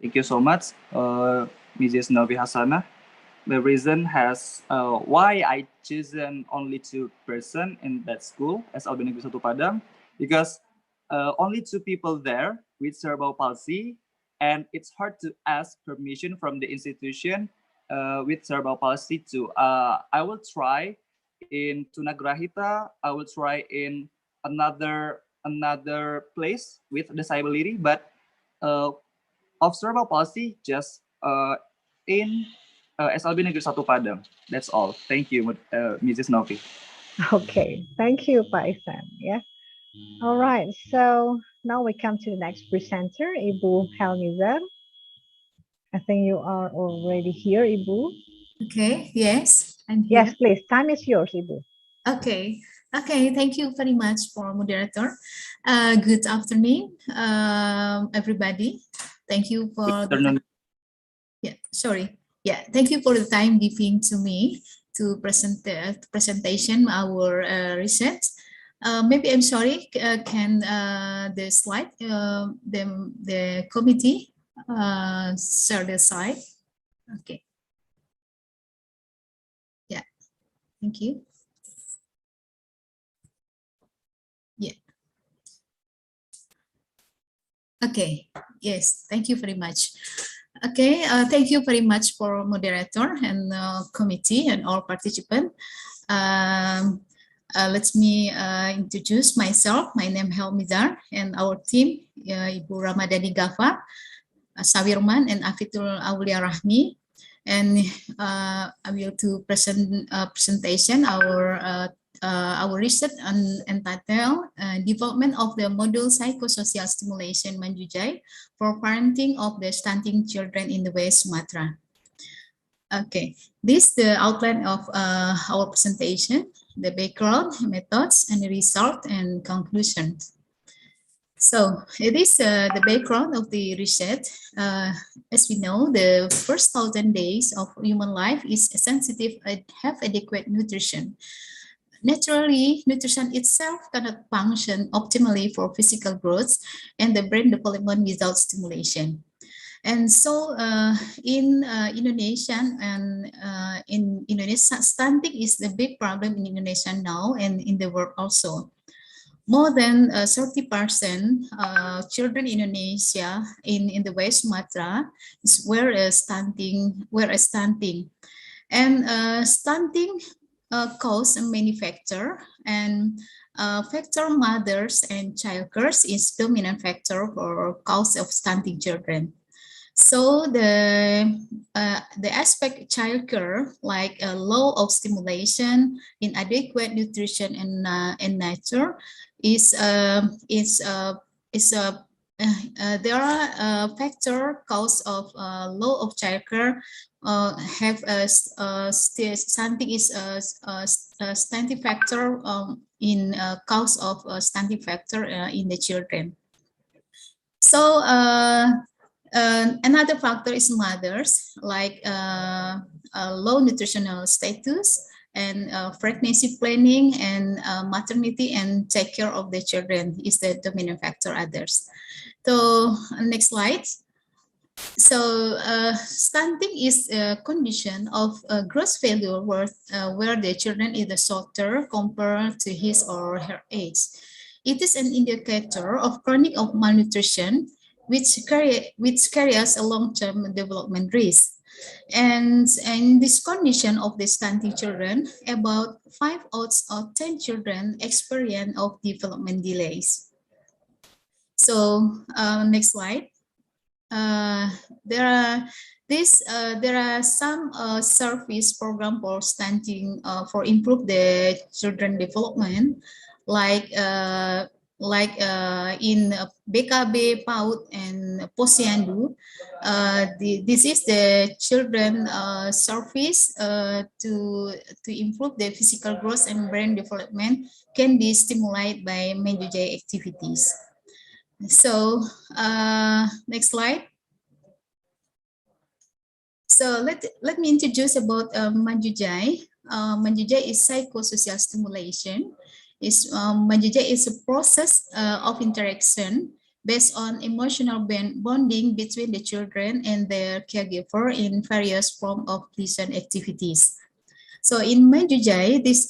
Thank you so much, Mrs. Novi Hasana. The reason has why I chosen only 2 person in that school as Albania Negeri 1 Padang, because only 2 people there with cerebral palsy, and it's hard to ask permission from the institution with cerebral palsy too. I will try in Tunagrahita. I will try in another place with disability, but of cerebral palsy just in SLB Negeri 1 Padang. That's all. Thank you, Mrs. Novi. Okay, thank you, Pak Ihsan. Yeah. All right, so now we come to the next presenter, Ibu Helmizar. I think you are already here, Ibu. Okay, yes, I'm here. Yes, please. Time is yours, Ibu. Okay, thank you very much for moderator. Good afternoon, everybody. Thank you for thank you for the time giving to me to present the presentation our research. Maybe I'm sorry, can the slide, the committee share the slide? Okay. Yeah, thank you. Yeah. Okay, yes, thank you very much. Okay, thank you very much for moderator and committee and all participants. Let me introduce myself. My name is Helmizar and our team, Ibu Ramadhani Ghaffar, Sawirman and Afitul Aulia Rahmi. And I will to present presentation our research entitled development of the module psychosocial stimulation Manjujai for parenting of the stunting children in the West Sumatra. Okay, this is the outline of our presentation, the background, methods, and the result and conclusions. So it is the background of the research. As we know, the first 1,000 days of human life is sensitive and have adequate nutrition. Naturally, nutrition itself cannot function optimally for physical growth and the brain development without stimulation. And so in Indonesia and in Indonesia, stunting is the big problem in Indonesia now and in the world also. More than 30% children in Indonesia in the West Sumatra is where stunting. And stunting cause many factors, and factor mothers and childcare is dominant factor for cause of stunting children. So the aspect childcare, like a low of stimulation, inadequate nutrition, and nature is there are factor cause of low of childcare have stunting is a stunting factor in cause of stunting factor in the children. So another factor is mothers, like low nutritional status and pregnancy planning and maternity and take care of the children is the dominant factor others. So next slide. So stunting is a condition of growth failure where the children is shorter compared to his or her age. It is an indicator of chronic of malnutrition, which carries a long-term development risk. And in this condition of the stunting children, about 5 out of 10 children experience of development delays. So next slide. There are some service program for stunting for improve the children development, like in BKB, PAUD, and Posyandu. This is the children service to improve the physical growth and brain development can be stimulated by Manjujai activities. So next slide. So let me introduce about Manjujai. Manjujai is psychosocial stimulation. Manjujai is a process of interaction based on emotional bonding between the children and their caregiver in various forms of pleasant activities. So in Manjujai, this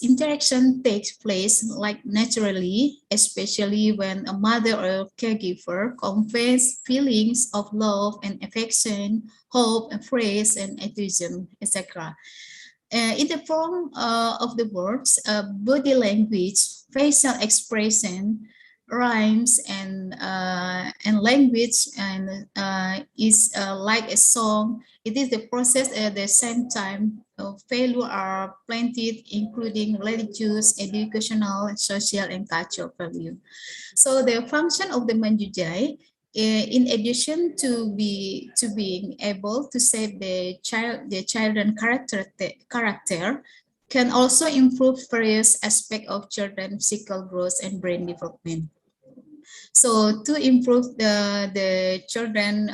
interaction takes place like naturally, especially when a mother or caregiver conveys feelings of love and affection, hope, and praise, and enthusiasm, etc. In the form of the words, body language, facial expression, rhymes, and language, and is like a song. It is the process at the same time. Value are planted, including religious, educational, social, and cultural value. So the function of the Manjujai, in addition to being able to save the children character, can also improve various aspects of children's physical growth and brain development. So to improve the children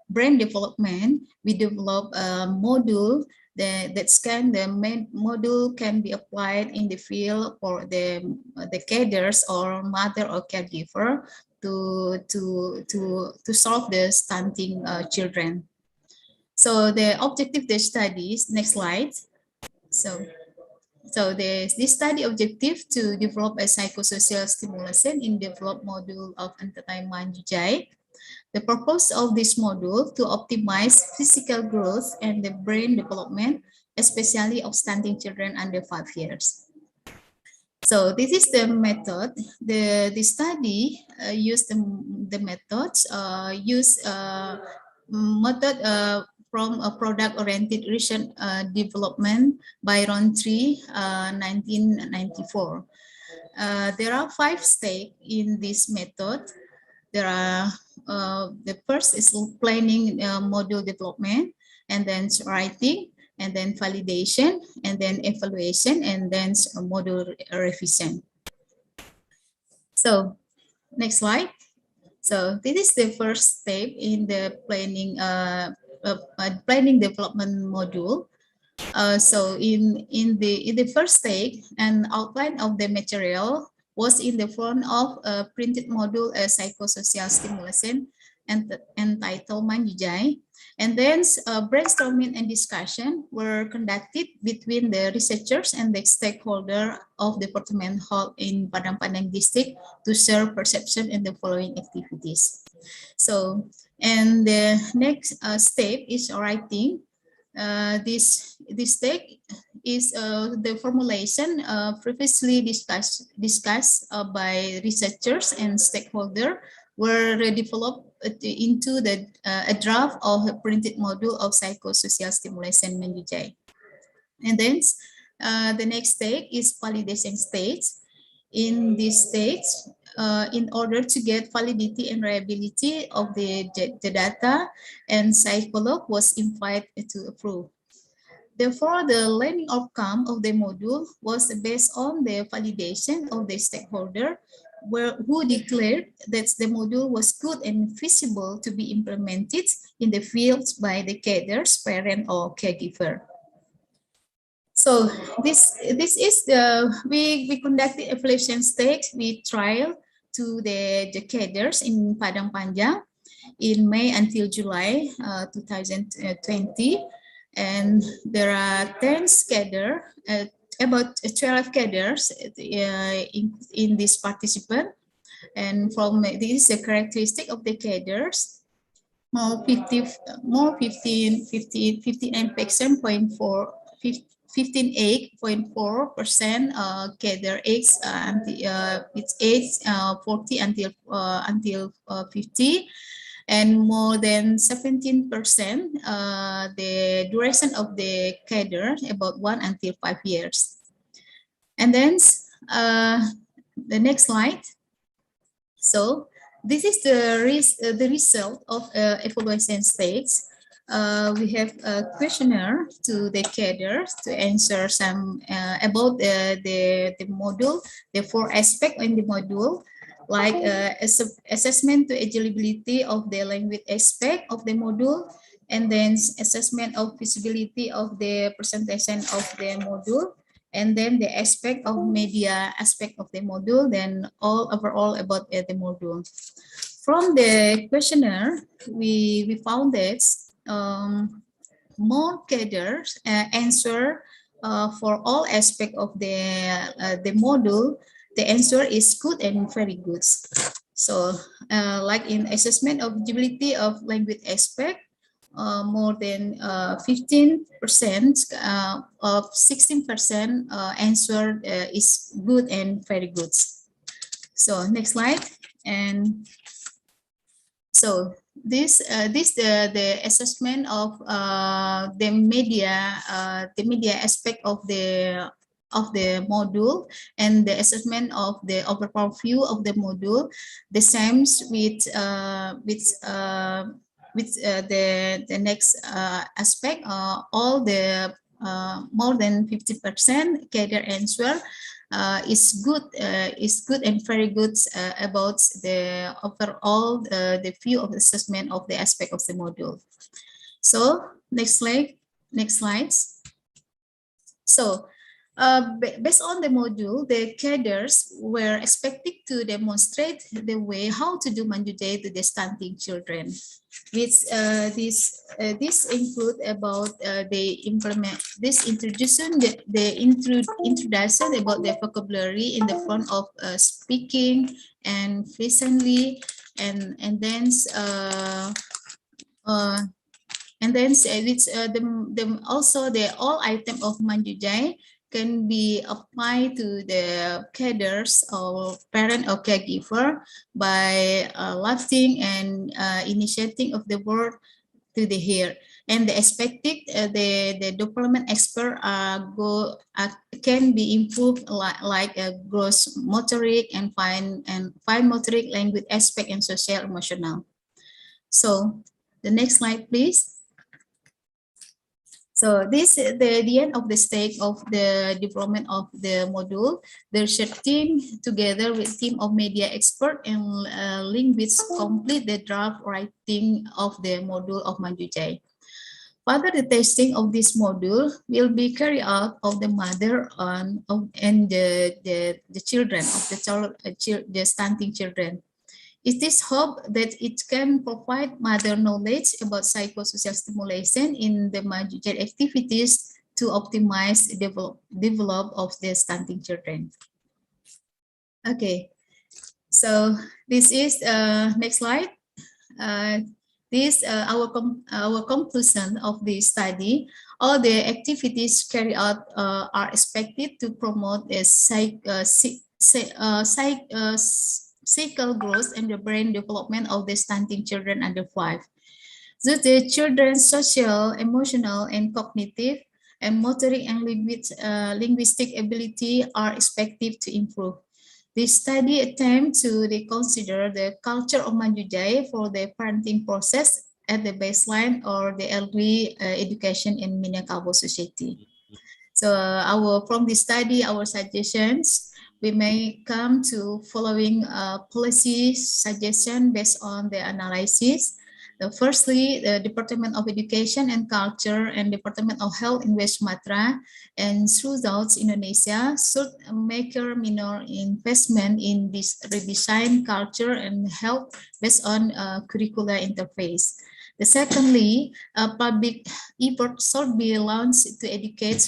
brain development, we develop a module the main module can be applied in the field for the carers or mother or caregiver to solve the stunting children. So the objective of the studies, next slide. So this study objective to develop a psychosocial stimulation in developed module of entertainment Jujai. The purpose of this module to optimize physical growth and the brain development, especially of stunting children under 5 years. So this is the method. The study used the methods method from a product-oriented research development by Rountree, 1994. There are 5 steps in this method. There are the first is planning module development, and then writing, and then validation, and then evaluation, and then module revision. So next slide. So this is the first step in the planning development module. So in the first step, an outline of the material was in the form of a printed module, a psychosocial stimulation, and entitled Manjujai. And then brainstorming and discussion were conducted between the researchers and the stakeholder of the department hall in Padang Panjang district to share perception in the following activities. So, and the next step is writing. This step is the formulation previously discussed by researchers and stakeholders were developed into a draft of a printed module of psychosocial stimulation Manjujai. And then the next stage is validation stage. In this stage, in order to get validity and reliability of the data, and psychologist was invited to approve. Therefore, the learning outcome of the module was based on the validation of the stakeholder who declared that the module was good and feasible to be implemented in the fields by the carers, parent, or caregiver. So this is we conducted evaluation stage with trial to the carers in Padang Panjang in May until July 2020. And there are 10 cadres, about 12 cadres in this participant. And from this is a characteristic of the cadres, more 15.4, 15.4% cadre age its age 40 until 50. And more than 17% the duration of the cadre, about 1 until 5 years. And then the next slide. So this is the result of evaluation stage. We have a questionnaire to the cadres to answer some about the module, the 4 aspects in the module, like assessment to eligibility of the language aspect of the module, and then assessment of feasibility of the presentation of the module, and then the aspect of media aspect of the module, then all overall about the module. From the questionnaire, we found that more cadres answer for all aspect of the module, the answer is good and very good. So like in assessment of ability of language aspect, more than 15% of 16% answer is good and very good. So next slide. And so this the assessment of the media aspect of the module, and the assessment of the overall view of the module, the same with the next aspect. All the more than 50% cadre answer is good and very good about the overall the view of assessment of the aspect of the module. So next slides. So based on the module, the cadres were expected to demonstrate the way how to do Manjujai to the stunting children. Which this include about the introduction about the vocabulary in the front of speaking and frequently, and then also the all item of Manjujai can be applied to the cadres or parent or caregiver by lifting and initiating of the word to the hair. And the expected the development expert can be improved like a gross motoric and fine motoric, language aspect, and social emotional. So the next slide, please. So this is the end of the stage of the development of the module. The research team, together with team of media expert and linguists, complete the draft writing of the module of Manjujai. Further, the testing of this module will be carried out of the mother and the children of the stunting children. It is hoped that it can provide mother knowledge about psychosocial stimulation in the Manjujai activities to optimize develop of the stunting children. Okay, so this is next slide. This our conclusion of the study. All the activities carried out are expected to promote a psychical growth and the brain development of the stunting children under 5. So the children's social, emotional, and cognitive and motoric and linguistic ability are expected to improve. This study attempts to reconsider the culture of Manjujai for the parenting process at the baseline or the early education in Minangkabau society. So from this study, our suggestions, we may come to following policy suggestion based on the analysis. Firstly, the Department of Education and Culture and Department of Health in West Sumatra and throughout Indonesia should make a minor investment in this redesign culture and health based on curricular interface. Secondly, a public effort should be launched to educate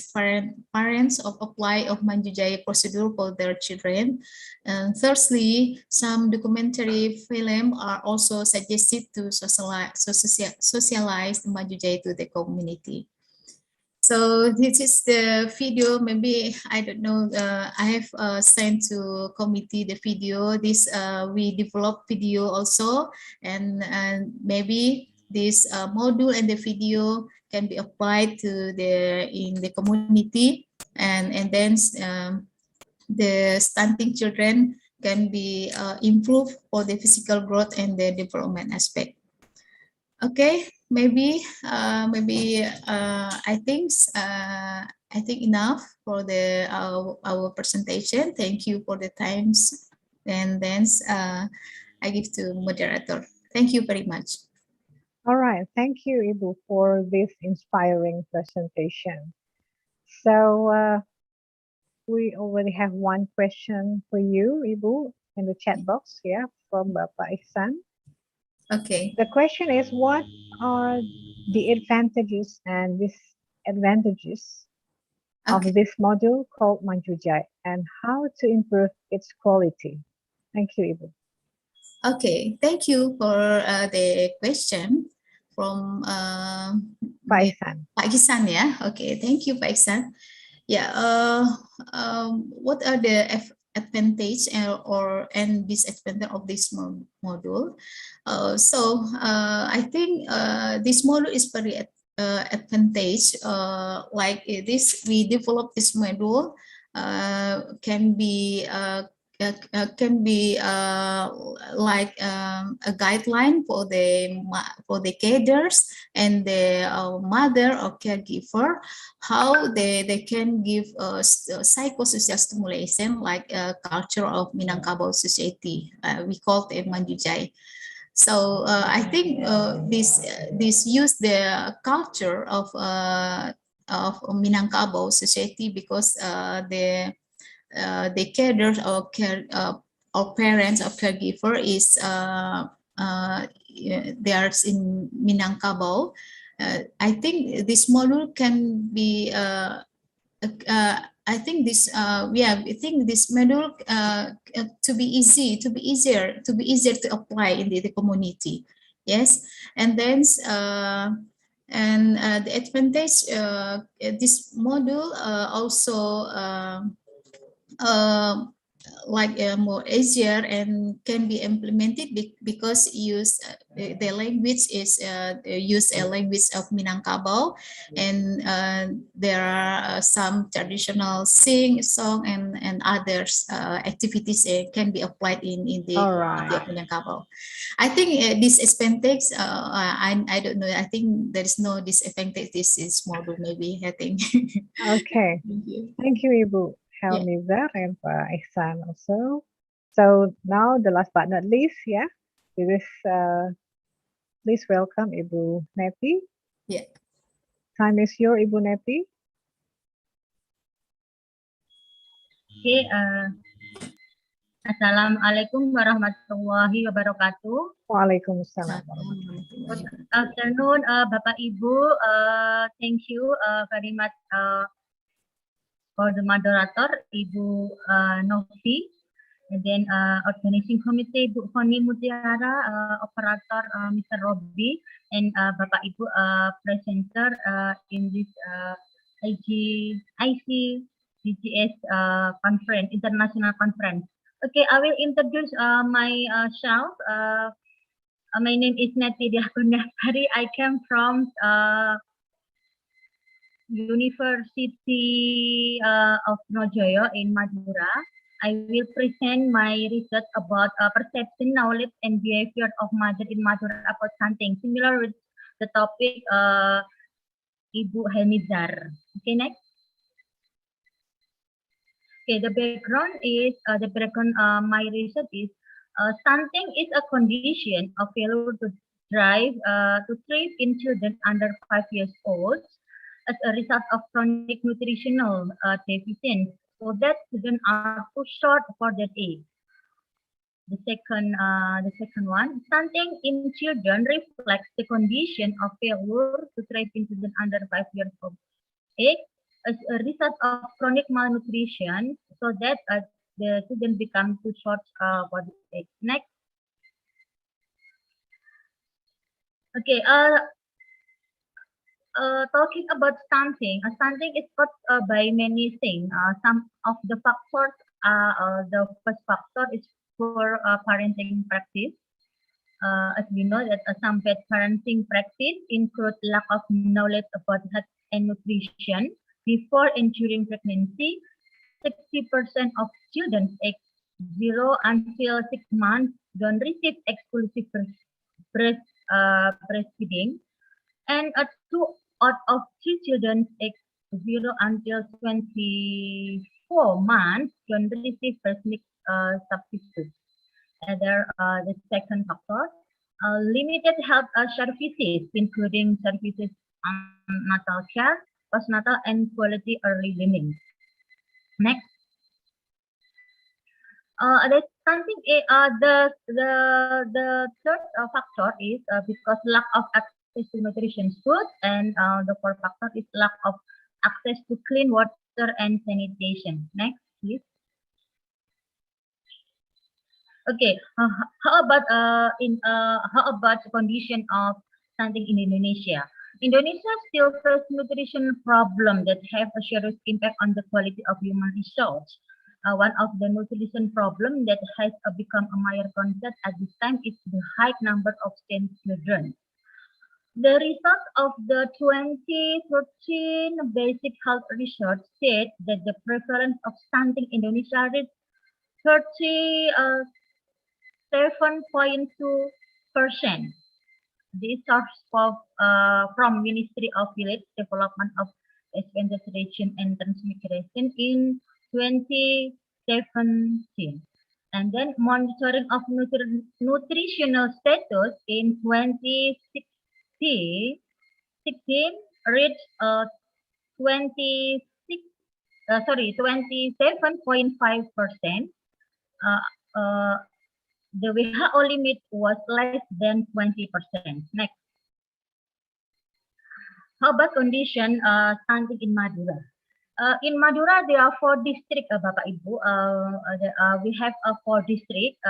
parents of apply of Manjujai procedure for their children. And thirdly, some documentary film are also suggested to socialize Manjujai to the community. So this is the video. Maybe I don't know. I have sent to committee the video. This we developed video also, and maybe this module and the video can be applied to in the community, and then the stunting children can be improved for the physical growth and the development aspect. Okay, maybe I think enough for our presentation. Thank you for the times, and then I give to moderator. Thank you very much. All right, thank you, Ibu, for this inspiring presentation. So we already have one question for you, Ibu, in the chat box here from Bapak Iksan. Okay. The question is, what are the advantages and disadvantages of Okay. this module called Manjujai and how to improve its quality. Thank you, Ibu. Okay, thank you for the question from Pak Ihsan. Pak Gisan ya. Okay, thank you Pak Gisan. Yeah, what are the advantage and disadvantage of this module? I think this module is very advantage. Like this, we develop this module can be like a guideline for the cadres and the mother or caregiver, how they can give psychosocial stimulation like a culture of Minangkabau society. We call it Manjujai. So I think this use the culture of Minangkabau society because the cadres or parents or caregiver is there's in Minangkabau. I think this module can be I think this I think this module to be easier to apply in the community. Yes, and then the advantage this module also like more easier and can be implemented because the language is use a language of Minangkabau, and there are some traditional song and others activities can be applied in the community of Minangkabau. I think disadvantage I don't know. I think there is no disadvantage. This is module maybe I think. Okay, thank you, Ibu Yeah. Helmizar and Pak Ihsan also. So now the last but not least, yeah, this please welcome Ibu Neti. Yeah. Time is your Ibu Neti. Okay, Assalamualaikum warahmatullahi wabarakatuh. Waalaikumsalam. Good afternoon, Bapak Ibu. Thank you very much for the moderator, Ibu Novi, and then organizing committee, Ibu Foni Mutiara, operator Mr. Robi, and Bapak Ibu presenter in this ICGCS conference, international conference. Okay, I will introduce myself. My name is Neti Diakunyasari. I came from University of Nojoyo in Madura. I will present my research about perception, knowledge, and behavior of mother in Madura about something similar with the topic Ibu Helmizar. Okay, next. Okay, the background is my research is stunting is a condition of failure to thrive in children under 5 years old as a result of chronic nutritional deficiency, so that children are too short for that age. The second one, stunting in children reflects the condition of failure to thrive in children under 5 years of age as a result of chronic malnutrition, so that the children become too short for the age. Next. Okay. Talking about stunting, stunting is caused by many things. Some of the factors are the first factor is poor parenting practice. As we know that some bad parenting practice include lack of knowledge about health and nutrition before and during pregnancy. 60% of children aged 0 until 6 months don't receive exclusive breastfeeding, and 2 out of 3 children aged 0 until 24 months don't receive breast milk substitute. The second factor, limited health services, including services natal care, postnatal, and quality early learning. Next. The third factor is because lack of access access to nutritious food, and the fourth factor is lack of access to clean water and sanitation. Next, please. Okay, how about the condition of stunting in Indonesia? Indonesia still faces nutrition problem that have a serious impact on the quality of human resource. One of the nutrition problem that has become a major concern at this time is the high number of stunted children. The results of the 2013 Basic Health Research said that the prevalence of stunting in Indonesia reached 37.2%. This source from Ministry of Village Development of Advantage Region and Transmigration in 2017. And then monitoring of nutritional status in 2016 reached 27.5%. The WHO limit was less than 20%. Next. How about condition stunting in Madura? In Madura, there are 4 districts, Bapak Ibu. We have 4 districts,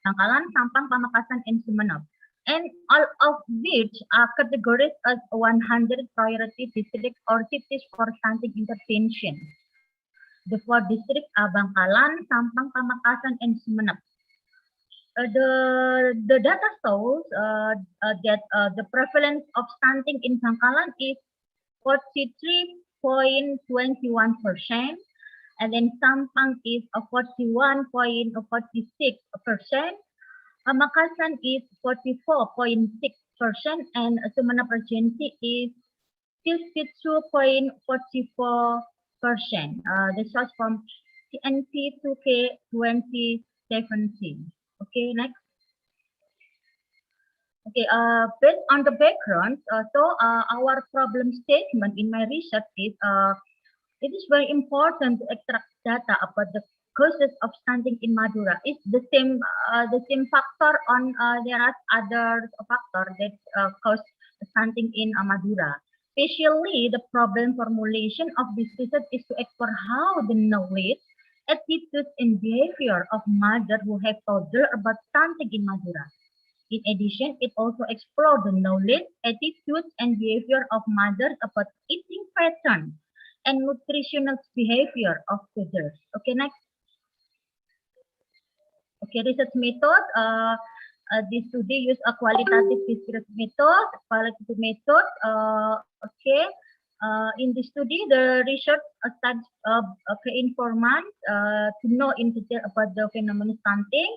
Bangkalan, Sampang, Pamekasan, and Sumeneb. And all of which are categorized as 100 priority districts or cities for stunting intervention. The 4 districts are Bangkalan, Sampang, Pamekasan, and Sumeneb. The data shows that the prevalence of stunting in Bangkalan is 43.21%, and then Sampang is 41.46%. Pamekasan is 44.6%, and Sumeneb Regency is 52.44%. The source from CNP 2K 2017. Okay, next. Okay, based on the background, our problem statement in my research is it is very important to extract data about the causes of stunting in Madura. It's the same factor on there are other factors that cause stunting in Madura. Especially the problem formulation of this research is to explore how the knowledge, attitudes, and behavior of mothers who have toddlers about stunting in Madura. In addition, it also explores the knowledge, attitudes, and behavior of mothers about eating patterns and nutritional behavior of toddlers. Okay, next. Okay, research method. This study use a qualitative research method. Okay. In the study, the research studies informants to know in detail about the phenomenon stunting.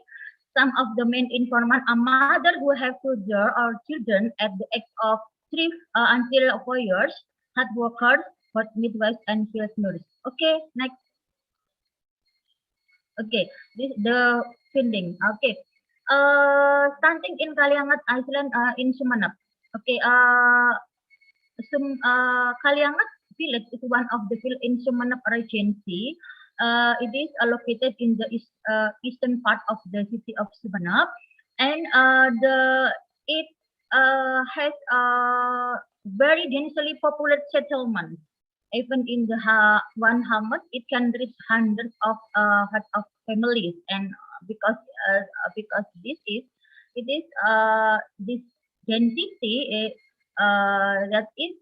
Some of the main informants are mothers who have children at the age of 3 until 4 years, health workers, both midwives and field nurses. Okay, next. Okay, this the finding. Okay, stunting in Kaliangat Island in Sumeneb. Okay, Kaliangat village is one of the village in Sumeneb Regency. It is located in the eastern part of the city of Sumeneb, and it has very densely populated settlement. Even in the one hamlet, it can reach hundreds of families, and because this density that this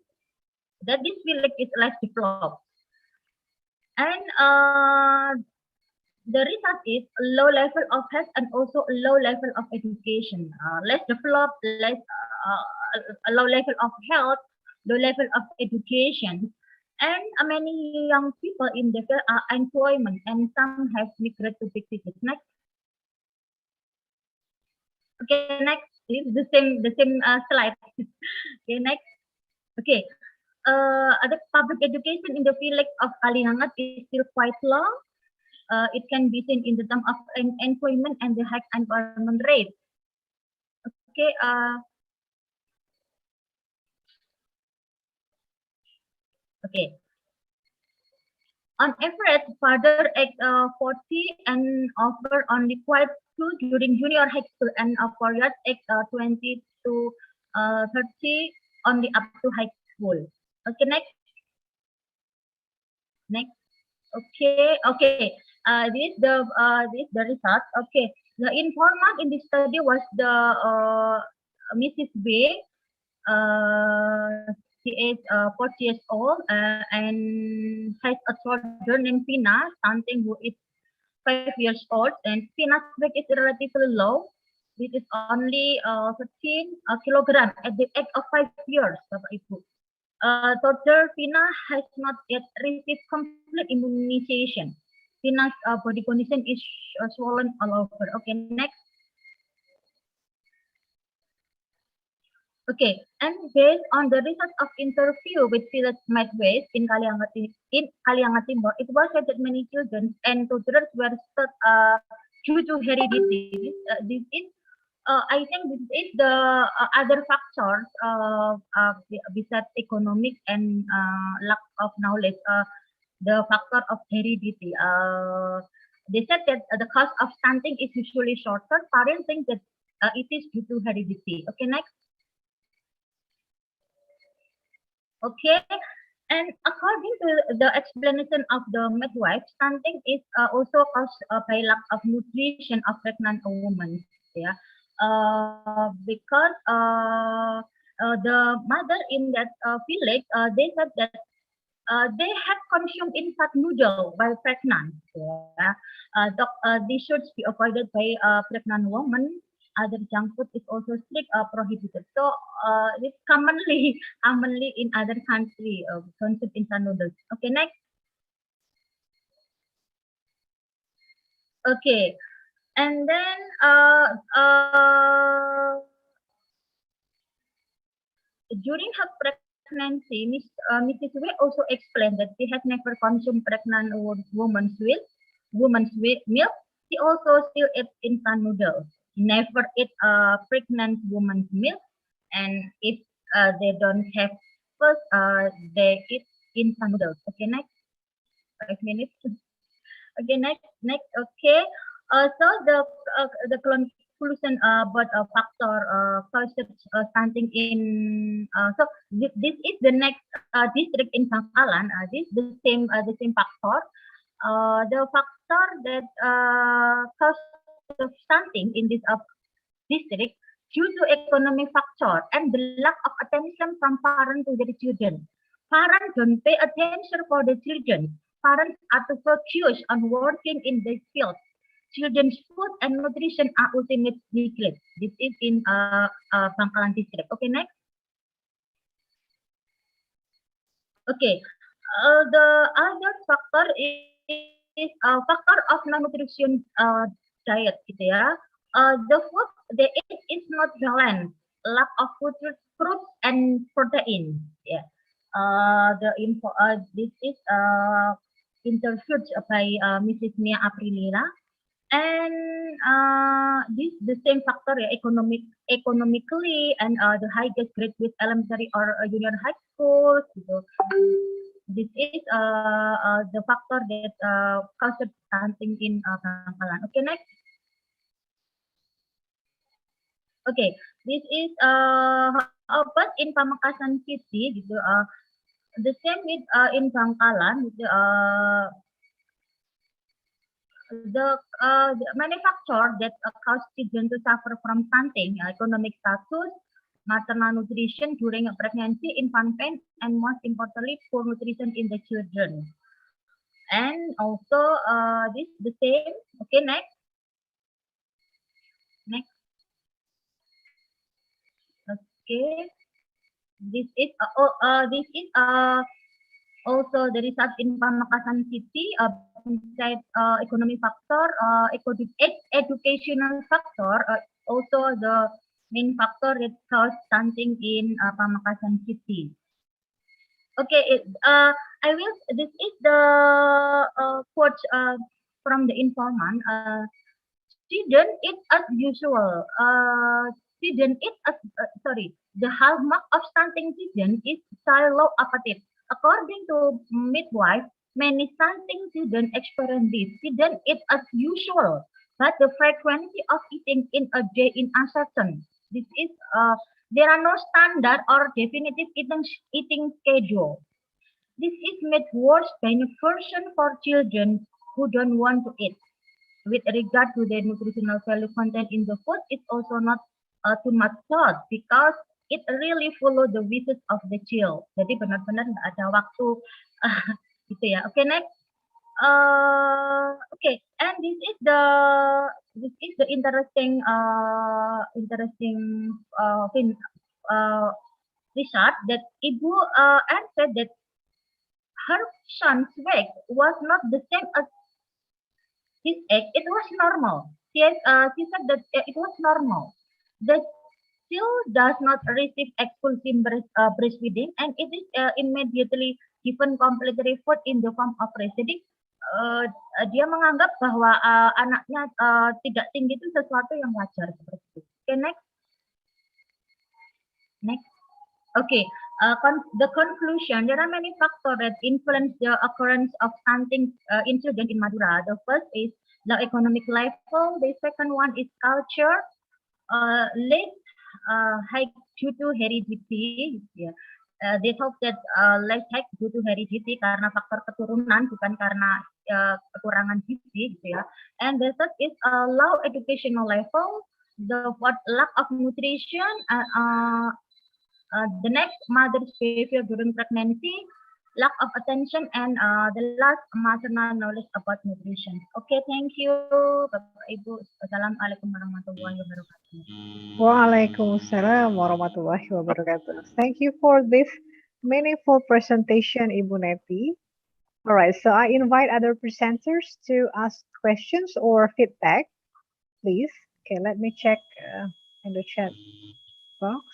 village is less developed, and the result is low level of health and also low level of education. Less developed, low level of health, low level of education, and many young people in the field are employment, and some have migrated to big cities. Next. Okay, next. This is the same slide. Okay, next. Okay. The public education in the village of Kaliangat is still quite low. It can be seen in the term of employment and the high unemployment rate. Okay. Okay. On average, father age 40 and over only quite 2 during junior high school, and for youth age 20 to 30 only up to high school. Okay, next. Next. Okay. This the result. Okay, the informant in this study was the Mrs. B. She is 40 years old and has a children named Pina, something who is 5 years old, and Pina's weight is relatively low. This is only 15 kilogram at the age of 5 years, Bapak Ibu. Toddler Pina has not yet received complete immunization. Pina's body condition is swollen all over. Okay, next. Okay, and based on the results of interview with village midways in Kaliangat Timur, it was said that many children and toddlers were stuck due to heredity. This is, I think, this is the other factors besides economic and lack of knowledge. The factor of heredity. They said that the cause of stunting is usually shorter. Parents think that it is due to heredity. Okay, next. Okay, and according to the explanation of the midwife, stunting is also caused by lack of nutrition of pregnant women. Yeah, because the mother in that village, they said that they have consumed instant noodle by pregnant. Yeah, this should be avoided by pregnant women. Other junk food is also strict prohibited. So it's commonly in other country consume instant noodles. Okay, next. Okay, and then during her pregnancy, Mrs. Wei also explained that she has never consumed pregnant woman's milk. She also still eats instant noodles. Never eat pregnant woman's milk, and if they don't have first, they eat instant noodles. Okay, next. 5 minutes. Okay, next. Okay. So the conclusion about a factor caused stunting in this is the next district in Bangkalan. This the same factor. The factor that caused the stunting in this district due to economic factor and the lack of attention from parents to their children. Parents don't pay attention for the children. Parents are too focused on working in this field. Children's food and nutrition are ultimate neglect. This is in Bangkalan district. Okay, next. Okay, the other factor is a factor of malnutrition diet, gitu ya. The food they eat is not balanced. Lack of fruits and protein. Yeah. This is interviewed by Mrs. Mia Aprilina, and this the same factor ya, economically and the highest grade with elementary or junior high school gitu. This is the factor that caused stunting in Bangkalan. Okay, next. Okay, this is but in Pamekasan City gitu. The same with in Bangkalan gitu. The manufacture that cause children to suffer from stunting, economic status, maternal nutrition during a pregnancy, infant pain, and most importantly, poor nutrition in the children. And also, this the same. Okay, next. Next. Okay. This is also the result in Pamekasan City. Besides economic factor, educational factor, also the main factor that cause stunting in Pamekasan City. Okay, I will. This is the quote from the informant. Children eat as usual. Children eat as The hallmark of stunting children is child low appetite. According to midwife, many stunting children experience this. Children eat as usual, but the frequency of eating in a day is uncertain. This is There are no standard or definitive eating schedule. This is made worse by a version for children who don't want to eat. With regard to the nutritional value content in the food, it's also not too much thought because it really follow the wishes of the child. Jadi benar-benar nggak ada waktu gitu ya. Okay, next. Okay, and this is the interesting result that Ibu Anne said that her son's weight was not the same as his egg. It was normal. She said that it was normal. The child does not receive exclusive breastfeeding, and it is immediately given complementary food in the form of breast. Jadi dia menganggap bahwa anaknya tidak tinggi itu sesuatu yang wajar seperti itu. Okay, next. Next. Okay, the conclusion, there are many factors that influence the occurrence of stunting in children in Madura. The first is the economic level. The second one is culture, late height due to heredity. Yeah. They thought that less height due to heredity karena faktor keturunan, bukan karena kekurangan gizi, gitu ya. And the third is low educational level. The fourth, lack of nutrition. The next, mother's behavior during pregnancy, lack of attention, and the last, maternal knowledge about nutrition. Okay, thank you, Bapak Ibu. Assalamualaikum warahmatullahi wabarakatuh. Waalaikumsalam warahmatullahi wabarakatuh. Thank you for this meaningful presentation, Ibu Neti. All right, so I invite other presenters to ask questions or feedback, please. Okay, let me check in the chat box.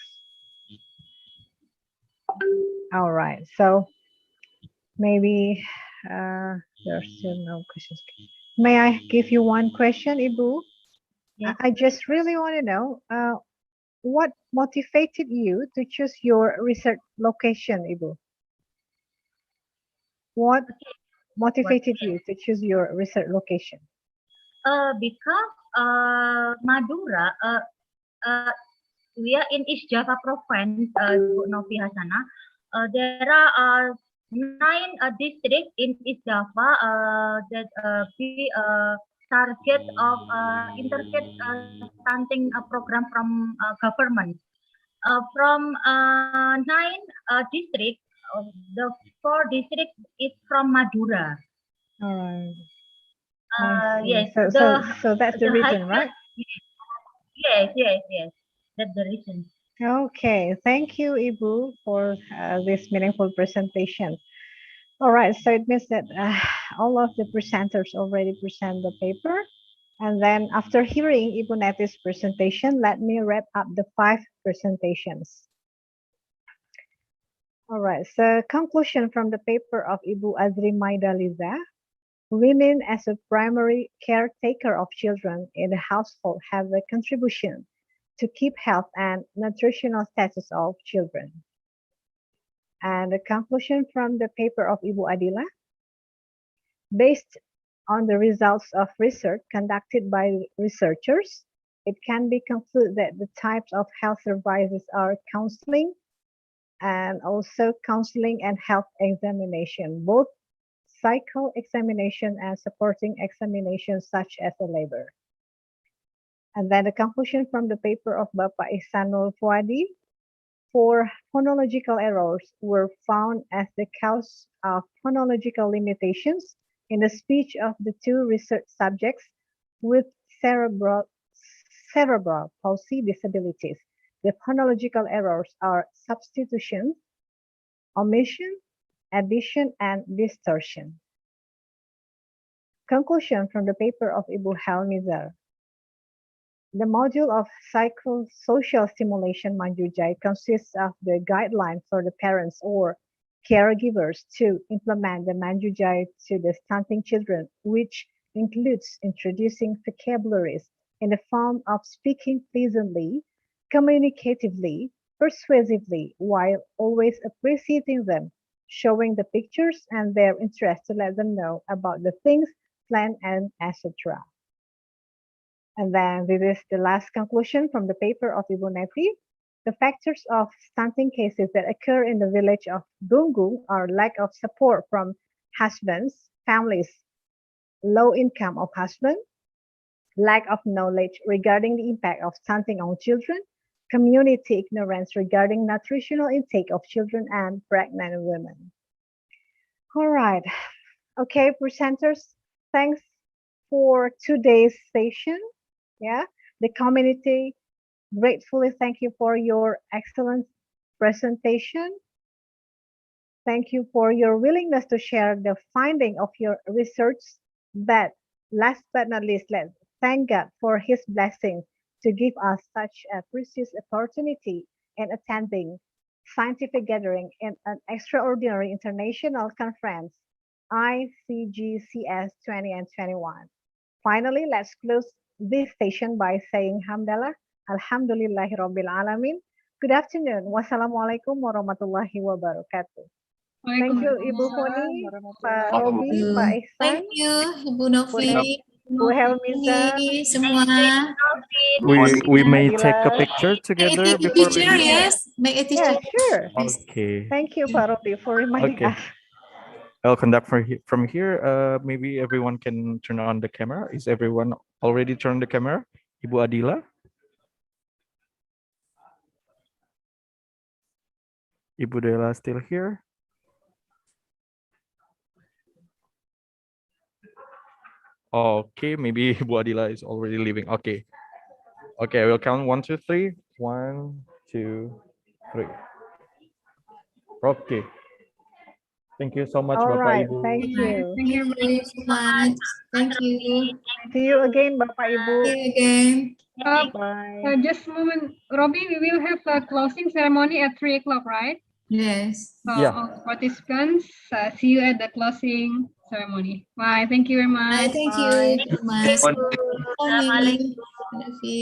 All right, so maybe there's still no questions. May I give you one question, Ibu? Yes. I just really want to know what motivated you to choose your research location, Ibu? What motivated you to choose your research location? Because Madura, we are in East Java province, Novi Hasana. There are 9 districts in East Java that be target of interfaith stunting program from government. From 9 districts, the 4 districts is from Madura. All right. Yes. So that's the reason, right? Yes. That's the reason. Okay, thank you, Ibu, for this meaningful presentation. All right, so it means that all of the presenters already present the paper. And then after hearing Ibu Neti's presentation, let me wrap up the 5 presentations. All right, so conclusion from the paper of Ibu Azri Maidaliza. Women as a primary caretaker of children in the household have a contribution to keep health and nutritional status of children. And the conclusion from the paper of Ibu Adila. Based on the results of research conducted by researchers, it can be concluded that the types of health services are counseling and also counseling and health examination, both cycle examination and supporting examination such as a labor. And then the conclusion from the paper of Bapak Ihsanul Fuadi, 4 phonological errors were found as the cause of phonological limitations in the speech of the 2 research subjects with cerebral palsy disabilities. The phonological errors are substitution, omission, addition, and distortion. Conclusion from the paper of Ibu Helmizar. The module of psychosocial stimulation Manjujai consists of the guideline for the parents or caregivers to implement the Manjujai to the stunting children, which includes introducing vocabularies in the form of speaking pleasantly, communicatively, persuasively, while always appreciating them, showing the pictures and their interest to let them know about the things, plan, and etc. And then this is the last conclusion from the paper of Ibu Neti. The factors of stunting cases that occur in the village of Gungung are lack of support from husbands, families, low income of husband, lack of knowledge regarding the impact of stunting on children, community ignorance regarding nutritional intake of children and pregnant women. All right. Okay, presenters, thanks for today's session. Yeah, the community gratefully thank you for your excellent presentation. Thank you for your willingness to share the finding of your research. But last but not least, let's thank God for His blessing to give us such a precious opportunity in attending scientific gathering in an extraordinary international conference, ICGCS 20 and 21. Finally, let's close this session by saying Hamdalah, Alhamdulillahirabbil alamin. Good afternoon. Wassalamualaikum warahmatullahi wabarakatuh. Thank you, Ibu Foni, Pak Robi, Pak Ihsan, Thank you, Ibu Novi, Bu Helmiza, semua. We may take a picture together Make a before we picture, leave. yes. Make a Yeah, picture. sure. Okay. Thank you, Pak Robi, for reminding Okay. us. I'll conduct from here. Maybe everyone can turn on the camera. Is everyone already turned the camera? Ibu Adila? Ibu Dela still here? Okay, maybe Ibu Adila is already leaving. Okay. Okay, we'll count 1, 2, 3. 1, 2, 3. Okay. Thank you so much, All Bapak right, Ibu. thank you. Thank you so much. Thank you. See you again, Bapak Ibu. See you again. Bye. Just a moment, Robbie, we will have a closing ceremony at 3 o'clock, right? Yes. So Yeah. all participants, see you at the closing ceremony. Bye. Thank you very much. Thank Bye. you so much.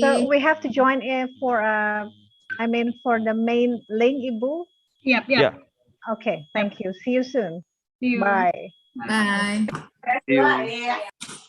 So we have to join in for for the main link, Ibu. Yep. Yeah. Okay, thank you. See you soon. See you. Bye. Bye. See you.